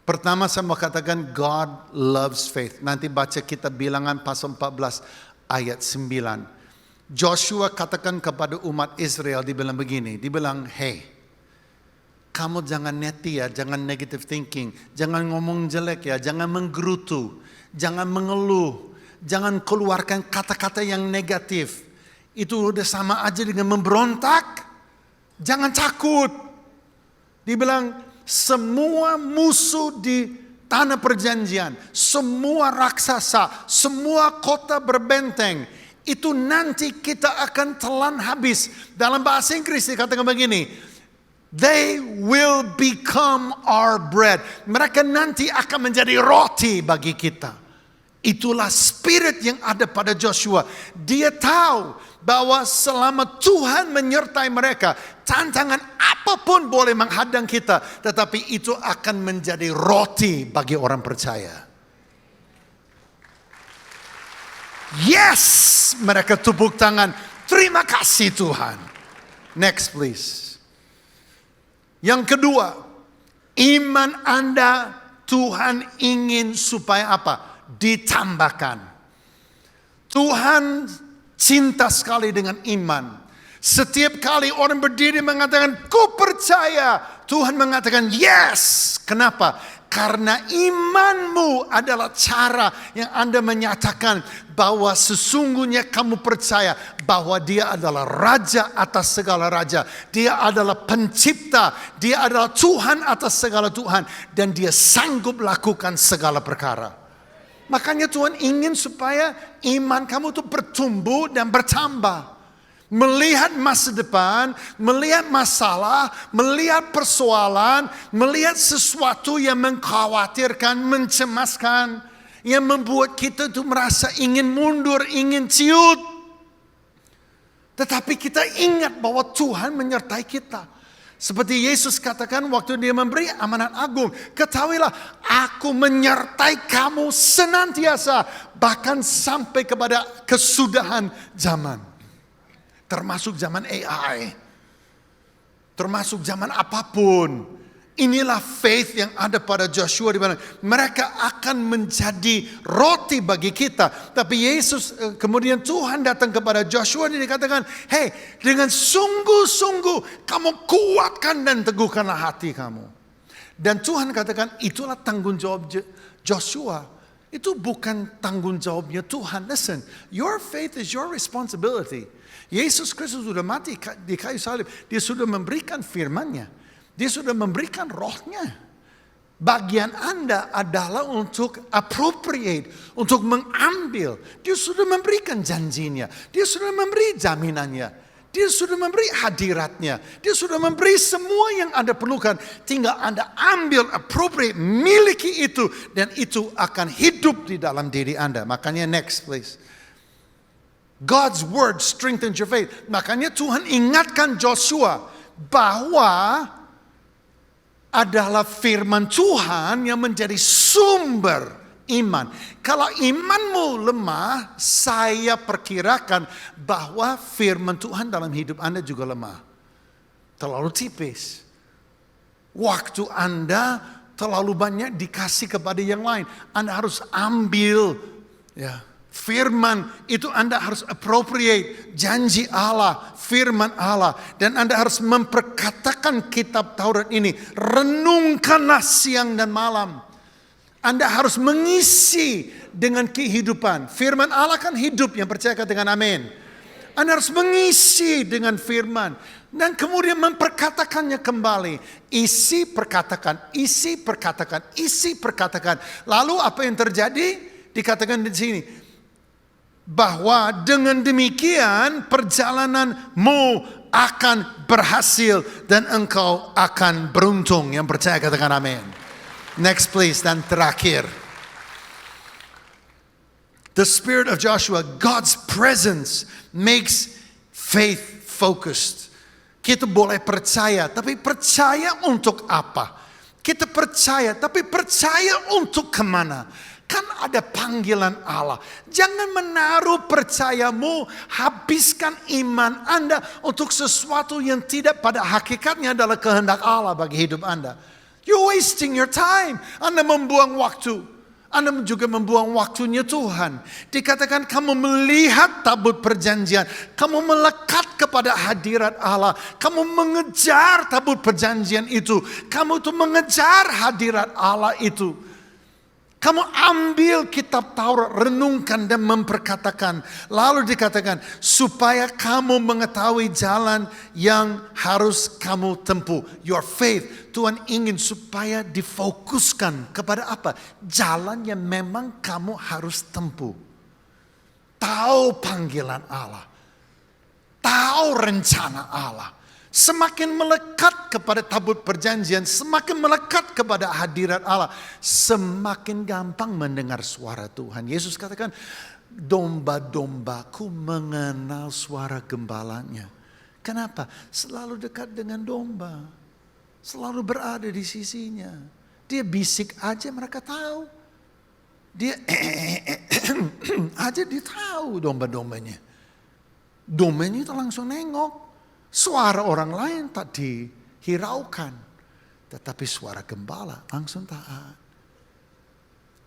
Pertama saya mau katakan God loves faith. Nanti baca kitab Bilangan pasal 14 ayat 9. Joshua katakan kepada umat Israel, dibilang begini, dibilang, hey, kamu jangan neti ya, jangan negative thinking, jangan ngomong jelek ya, jangan menggerutu, jangan mengeluh, jangan keluarkan kata-kata yang negatif. Itu udah sama aja dengan memberontak. Jangan takut. Dibilang semua musuh di tanah perjanjian, semua raksasa, semua kota berbenteng, itu nanti kita akan telan habis. Dalam bahasa Inggris dikatakan begini, they will become our bread. Mereka nanti akan menjadi roti bagi kita. Itulah spirit yang ada pada Joshua. Dia tahu bahwa selama Tuhan menyertai mereka, tantangan apapun boleh menghadang kita, tetapi itu akan menjadi roti bagi orang percaya. Yes, mereka tepuk tangan. Terima kasih Tuhan. Next please. Yang kedua, iman Anda Tuhan ingin supaya apa? Ditambahkan. Tuhan cinta sekali dengan iman. Setiap kali orang berdiri mengatakan, ku percaya, Tuhan mengatakan yes. Kenapa? Karena imanmu adalah cara yang Anda menyatakan bahwa sesungguhnya kamu percaya bahwa Dia adalah Raja atas segala raja. Dia adalah pencipta. Dia adalah Tuhan atas segala Tuhan. Dan Dia sanggup lakukan segala perkara. Makanya Tuhan ingin supaya iman kamu itu bertumbuh dan bertambah. Melihat masa depan, melihat masalah, melihat persoalan, melihat sesuatu yang mengkhawatirkan, mencemaskan, yang membuat kita itu merasa ingin mundur, ingin ciut. Tetapi kita ingat bahwa Tuhan menyertai kita. Seperti Yesus katakan waktu Dia memberi amanat agung, ketahuilah aku menyertai kamu senantiasa, bahkan sampai kepada kesudahan zaman. Termasuk zaman AI, termasuk zaman apapun, Inilah faith yang ada pada Joshua, di mana mereka akan menjadi roti bagi kita. Tapi Yesus, kemudian Tuhan datang kepada Joshua dan dikatakan, hey, dengan sungguh-sungguh kamu kuatkan dan teguhkanlah hati kamu. Dan Tuhan katakan, itulah tanggung jawab Joshua. Itu bukan tanggung jawabnya Tuhan. Listen, your faith is your responsibility. Yesus Kristus sudah mati di kayu salib. Dia sudah memberikan firman-Nya. Dia sudah memberikan rohnya. Bagian Anda adalah untuk appropriate, untuk mengambil. Dia sudah memberikan janjinya. Dia sudah memberi jaminannya. Dia sudah memberi hadiratnya. Dia sudah memberi semua yang Anda perlukan. Tinggal Anda ambil, appropriate, miliki itu. Dan itu akan hidup di dalam diri Anda. Makanya next please. God's word strengthens your faith. Makanya Tuhan ingatkan Joshua bahwa adalah firman Tuhan yang menjadi sumber iman. Kalau imanmu lemah, saya perkirakan bahwa firman Tuhan dalam hidup Anda juga lemah. Terlalu tipis. Waktu Anda terlalu banyak dikasih kepada yang lain. Anda harus ambil firman itu, Anda harus appropriate janji Allah, firman Allah. Dan Anda harus memperkatakan kitab Taurat ini. Renungkanlah siang dan malam. Anda harus mengisi dengan kehidupan. Firman Allah kan hidup, yang percaya katakan amin. Anda harus mengisi dengan firman. Dan kemudian memperkatakannya kembali. Isi perkatakan, isi perkatakan, isi perkatakan. Lalu apa yang terjadi? Dikatakan di sini. Bahwa dengan demikian perjalananmu akan berhasil dan engkau akan beruntung. Yang percaya katakan amin. Next please, dan terakhir. The spirit of Joshua, God's presence makes faith focused. Kita boleh percaya, tapi percaya untuk apa? Kita percaya, tapi percaya untuk kemana? Kan ada panggilan Allah. Jangan menaruh percayamu, habiskan iman Anda untuk sesuatu yang tidak pada hakikatnya adalah kehendak Allah bagi hidup Anda. You're wasting your time. Anda membuang waktu. Anda juga membuang waktunya Tuhan. Dikatakan kamu melihat tabut perjanjian. Kamu melekat kepada hadirat Allah. Kamu mengejar tabut perjanjian itu. Kamu tuh mengejar hadirat Allah itu. Kamu ambil kitab Taurat, renungkan dan memperkatakan. Lalu dikatakan, supaya kamu mengetahui jalan yang harus kamu tempuh. Your faith, Tuhan ingin supaya difokuskan kepada apa? Jalan yang memang kamu harus tempuh. Tahu panggilan Allah. Tahu rencana Allah. Semakin melekat kepada tabut perjanjian, semakin melekat kepada hadirat Allah, semakin gampang mendengar suara Tuhan. Yesus katakan, domba-dombaku mengenal suara gembalanya. Kenapa? Selalu dekat dengan domba. Selalu berada di sisinya. Dia bisik aja mereka tahu. Dia aja dia tahu domba-dombanya. Dombanya itu langsung nengok. Suara orang lain tak dihiraukan. Tetapi suara gembala langsung taat.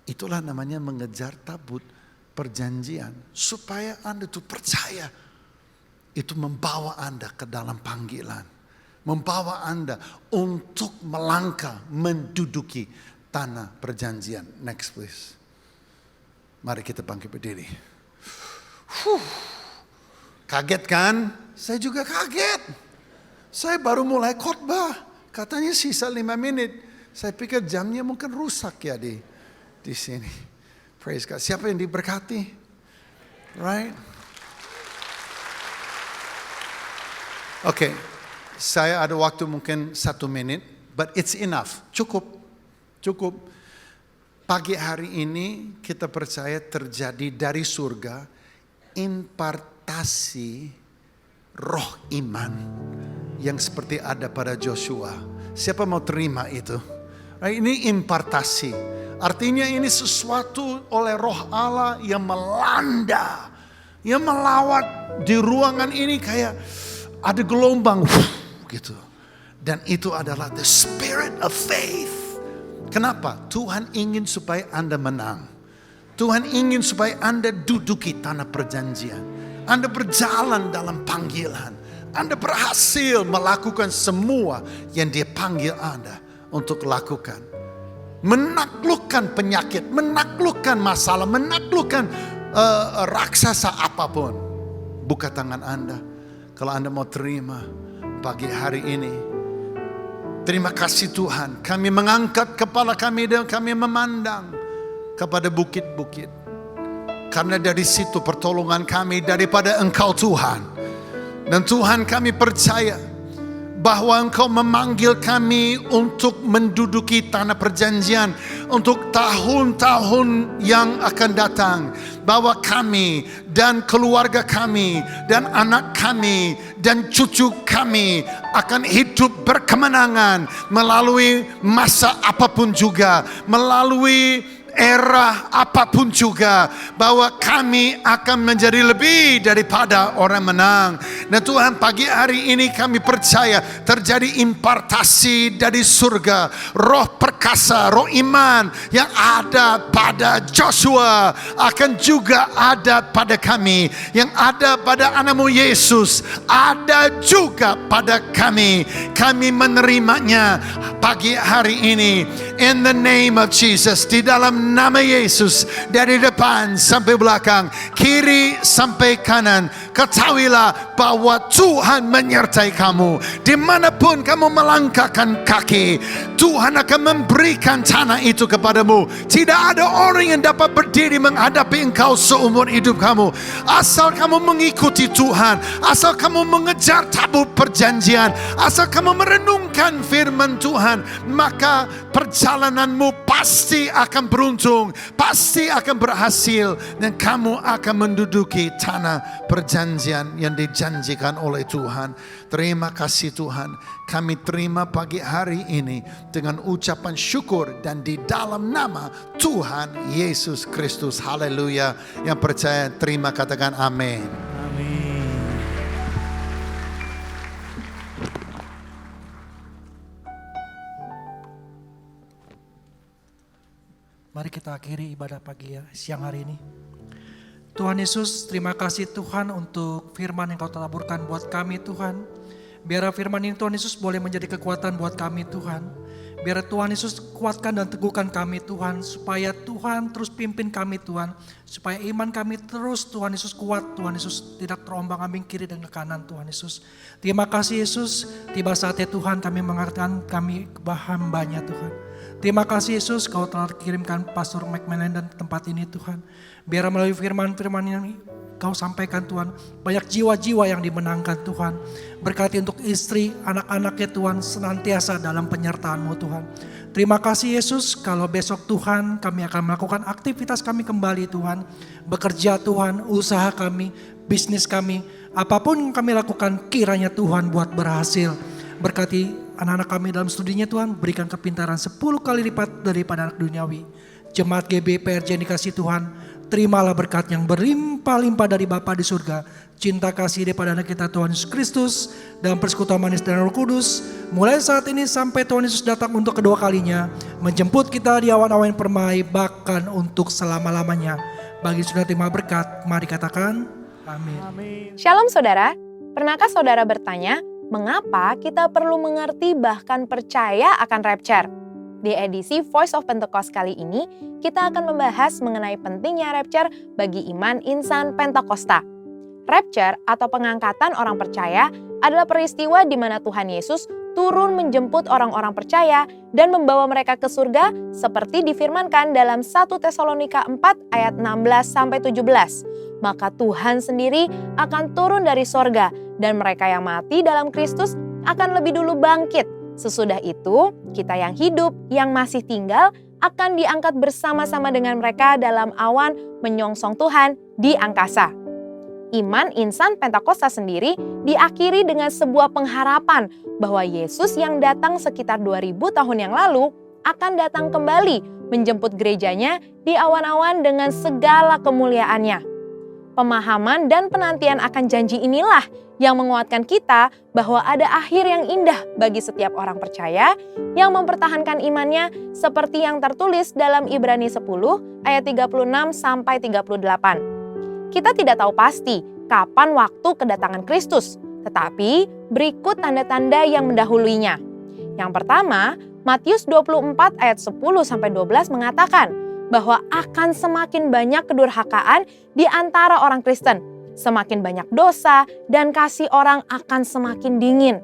Itulah namanya mengejar tabut perjanjian. Supaya Anda itu percaya. Itu membawa Anda ke dalam panggilan. Membawa Anda untuk melangkah menduduki tanah perjanjian. Next please. Mari kita bangkit berdiri. Kaget kan? Saya juga kaget. Saya baru mulai khotbah. Katanya sisa 5 menit. Saya pikir jamnya mungkin rusak ya di sini. Praise God. Siapa yang diberkati? Right? Oke. Saya ada waktu mungkin 1 menit. But it's enough. Cukup. Pagi hari ini kita percaya terjadi dari surga impartasi roh iman yang seperti ada pada Joshua. Siapa mau terima itu? Ini impartasi. Artinya ini sesuatu oleh roh Allah yang melanda. Yang melawat di ruangan ini kayak ada gelombang gitu. Dan itu adalah the spirit of faith. Kenapa? Tuhan ingin supaya Anda menang. Tuhan ingin supaya Anda duduki tanah perjanjian. Anda berjalan dalam panggilan. Anda berhasil melakukan semua yang Dia panggil Anda untuk lakukan. Menaklukkan penyakit, menaklukkan masalah, menaklukkan raksasa apapun. Buka tangan Anda. Kalau Anda mau terima pagi hari ini. Terima kasih Tuhan. Kami mengangkat kepala kami dan kami memandang kepada bukit-bukit. Karena dari situ pertolongan kami daripada Engkau Tuhan. Dan Tuhan kami percaya bahwa Engkau memanggil kami untuk menduduki tanah perjanjian untuk tahun-tahun yang akan datang. Bahwa kami dan keluarga kami dan anak kami dan cucu kami akan hidup berkemenangan melalui masa apapun juga, melalui era apapun juga, bahwa kami akan menjadi lebih daripada orang menang. Dan Tuhan, pagi hari ini kami percaya terjadi impartasi dari surga, roh perkasa, roh iman yang ada pada Joshua akan juga ada pada kami, yang ada pada anakmu Yesus ada juga pada kami. Kami menerimanya pagi hari ini in the name of Jesus, di dalam nama Yesus, dari depan sampai belakang, kiri sampai kanan. Ketahuilah bahwa Tuhan menyertai kamu. Dimanapun kamu melangkahkan kaki, Tuhan akan memberikan tanah itu kepadamu. Tidak ada orang yang dapat berdiri menghadapi engkau seumur hidup kamu. Asal kamu mengikuti Tuhan, asal kamu mengejar tabut perjanjian, asal kamu merenungkan firman Tuhan, maka perjalananmu pasti akan beruntung, pasti akan berhasil, dan kamu akan menduduki tanah perjanjian yang dijanjikan oleh Tuhan. Terima kasih Tuhan, kami terima pagi hari ini dengan ucapan syukur dan di dalam nama Tuhan Yesus Kristus. Haleluya. Yang percaya terima, katakan amin. Amin. Mari kita akhiri ibadah pagi siang hari ini. Tuhan Yesus, terima kasih Tuhan untuk firman yang Kau taburkan buat kami Tuhan. Biar firman ini Tuhan Yesus boleh menjadi kekuatan buat kami Tuhan. Biar Tuhan Yesus kuatkan dan teguhkan kami Tuhan. Supaya Tuhan terus pimpin kami Tuhan. Supaya iman kami terus Tuhan Yesus kuat. Tuhan Yesus tidak terombang ambing kiri dan ke kanan Tuhan Yesus. Terima kasih Yesus. Tiba saatnya Tuhan kami mengatakan kami hambanya Tuhan. Terima kasih Yesus, Kau telah kirimkan Pastor McMillan dan tempat ini Tuhan. Biar melalui firman-firman yang Kau sampaikan Tuhan, banyak jiwa-jiwa yang dimenangkan Tuhan. Berkati untuk istri, anak-anaknya Tuhan senantiasa dalam penyertaan-Mu Tuhan. Terima kasih Yesus, kalau besok Tuhan kami akan melakukan aktivitas kami kembali Tuhan. Bekerja Tuhan, usaha kami, bisnis kami, apapun yang kami lakukan kiranya Tuhan buat berhasil. Berkati anak-anak kami dalam studinya Tuhan, berikan kepintaran 10 kali lipat daripada anak duniawi. Jemaat GBI PRJ yang dikasih Tuhan, terimalah berkat yang berlimpah-limpah dari Bapa di surga. Cinta kasih daripada anak kita Tuhan Yesus Kristus, dan persekutuan manis dan Roh Kudus, mulai saat ini sampai Tuhan Yesus datang untuk kedua kalinya, menjemput kita di awan-awan permai, bahkan untuk selama-lamanya. Bagi sudah terima berkat, mari katakan amin. Shalom saudara, pernahkah saudara bertanya, mengapa kita perlu mengerti bahkan percaya akan rapture? Di edisi Voice of Pentecost kali ini, kita akan membahas mengenai pentingnya rapture bagi iman insan Pentakosta. Rapture atau pengangkatan orang percaya adalah peristiwa di mana Tuhan Yesus turun menjemput orang-orang percaya dan membawa mereka ke surga seperti difirmankan dalam 1 Tesalonika 4 ayat 16-17. Maka Tuhan sendiri akan turun dari sorga dan mereka yang mati dalam Kristus akan lebih dulu bangkit. Sesudah itu, kita yang hidup, yang masih tinggal, akan diangkat bersama-sama dengan mereka dalam awan menyongsong Tuhan di angkasa. Iman insan Pentakosta sendiri diakhiri dengan sebuah pengharapan bahwa Yesus yang datang sekitar 2000 tahun yang lalu akan datang kembali menjemput gerejanya di awan-awan dengan segala kemuliaannya. pemahaman dan penantian akan janji inilah yang menguatkan kita bahwa ada akhir yang indah bagi setiap orang percaya yang mempertahankan imannya seperti yang tertulis dalam Ibrani 10 ayat 36 sampai 38. Kita tidak tahu pasti kapan waktu kedatangan Kristus, tetapi berikut tanda-tanda yang mendahuluinya. Yang pertama, Matius 24 ayat 10 sampai 12 mengatakan bahwa akan semakin banyak kedurhakaan di antara orang Kristen. Semakin banyak dosa dan kasih orang akan semakin dingin.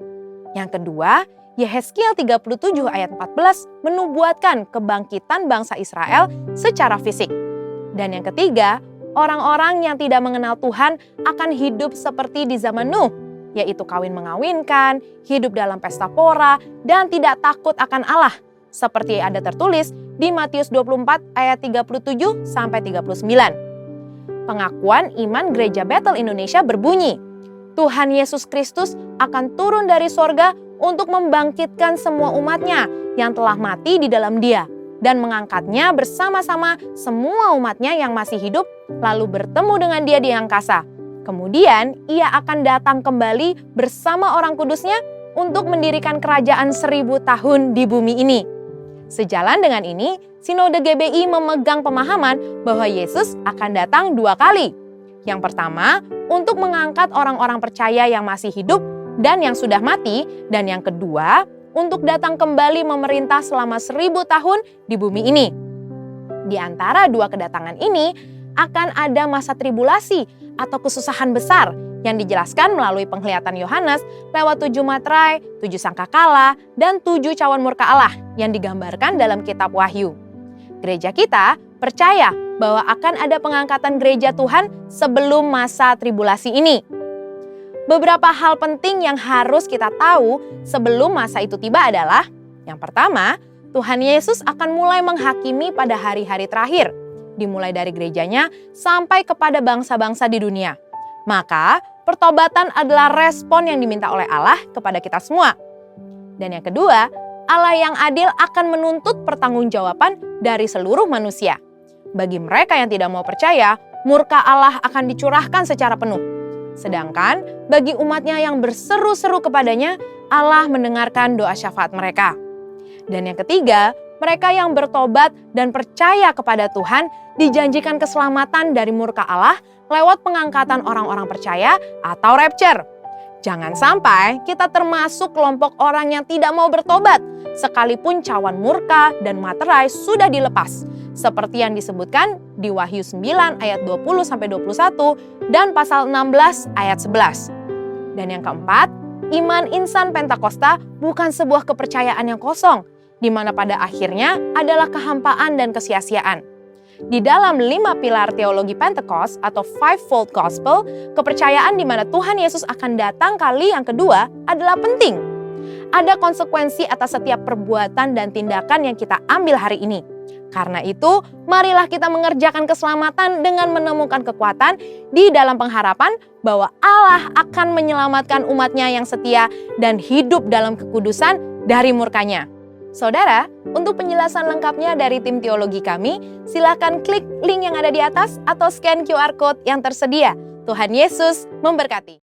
Yang kedua, Yehezkiel 37 ayat 14 menubuatkan kebangkitan bangsa Israel secara fisik. Dan yang ketiga, orang-orang yang tidak mengenal Tuhan akan hidup seperti di zaman Nuh, yaitu kawin mengawinkan, hidup dalam pesta pora, dan tidak takut akan Allah, seperti ada tertulis di Matius 24 ayat 37 sampai 39. Pengakuan iman Gereja Bethel Indonesia berbunyi, Tuhan Yesus Kristus akan turun dari sorga untuk membangkitkan semua umatnya yang telah mati di dalam Dia dan mengangkatnya bersama-sama semua umatnya yang masih hidup lalu bertemu dengan Dia di angkasa. Kemudian Ia akan datang kembali bersama orang kudusnya untuk mendirikan kerajaan 1000 tahun di bumi ini. Sejalan dengan ini, Sinode GBI memegang pemahaman bahwa Yesus akan datang 2 kali. Yang pertama, untuk mengangkat orang-orang percaya yang masih hidup dan yang sudah mati. Dan yang kedua, untuk datang kembali memerintah selama 1000 tahun di bumi ini. Di antara 2 kedatangan ini, akan ada masa tribulasi atau kesusahan besar yang dijelaskan melalui penglihatan Yohanes lewat 7 materai, 7 sangkakala, dan 7 cawan murka Allah yang digambarkan dalam kitab Wahyu. Gereja kita percaya bahwa akan ada pengangkatan gereja Tuhan sebelum masa tribulasi ini. Beberapa hal penting yang harus kita tahu sebelum masa itu tiba adalah, yang pertama, Tuhan Yesus akan mulai menghakimi pada hari-hari terakhir, dimulai dari gerejanya sampai kepada bangsa-bangsa di dunia. Maka, pertobatan adalah respon yang diminta oleh Allah kepada kita semua. Dan yang kedua, Allah yang adil akan menuntut pertanggungjawaban dari seluruh manusia. Bagi mereka yang tidak mau percaya, murka Allah akan dicurahkan secara penuh. Sedangkan bagi umatnya yang berseru-seru kepadanya, Allah mendengarkan doa syafaat mereka. Dan yang ketiga, mereka yang bertobat dan percaya kepada Tuhan dijanjikan keselamatan dari murka Allah lewat pengangkatan orang-orang percaya atau rapture. Jangan sampai kita termasuk kelompok orang yang tidak mau bertobat, sekalipun cawan murka dan materai sudah dilepas, seperti yang disebutkan di Wahyu 9 ayat 20-21 dan pasal 16 ayat 11. Dan yang keempat, iman insan Pentakosta bukan sebuah kepercayaan yang kosong, di mana pada akhirnya adalah kehampaan dan kesia-siaan. Di dalam 5 pilar teologi Pentecost atau Fivefold Gospel, kepercayaan di mana Tuhan Yesus akan datang kali yang kedua adalah penting. Ada konsekuensi atas setiap perbuatan dan tindakan yang kita ambil hari ini. Karena itu, marilah kita mengerjakan keselamatan dengan menemukan kekuatan di dalam pengharapan bahwa Allah akan menyelamatkan umatnya yang setia dan hidup dalam kekudusan dari murkanya. Saudara, untuk penjelasan lengkapnya dari tim teologi kami, silakan klik link yang ada di atas atau scan QR Code yang tersedia. Tuhan Yesus memberkati.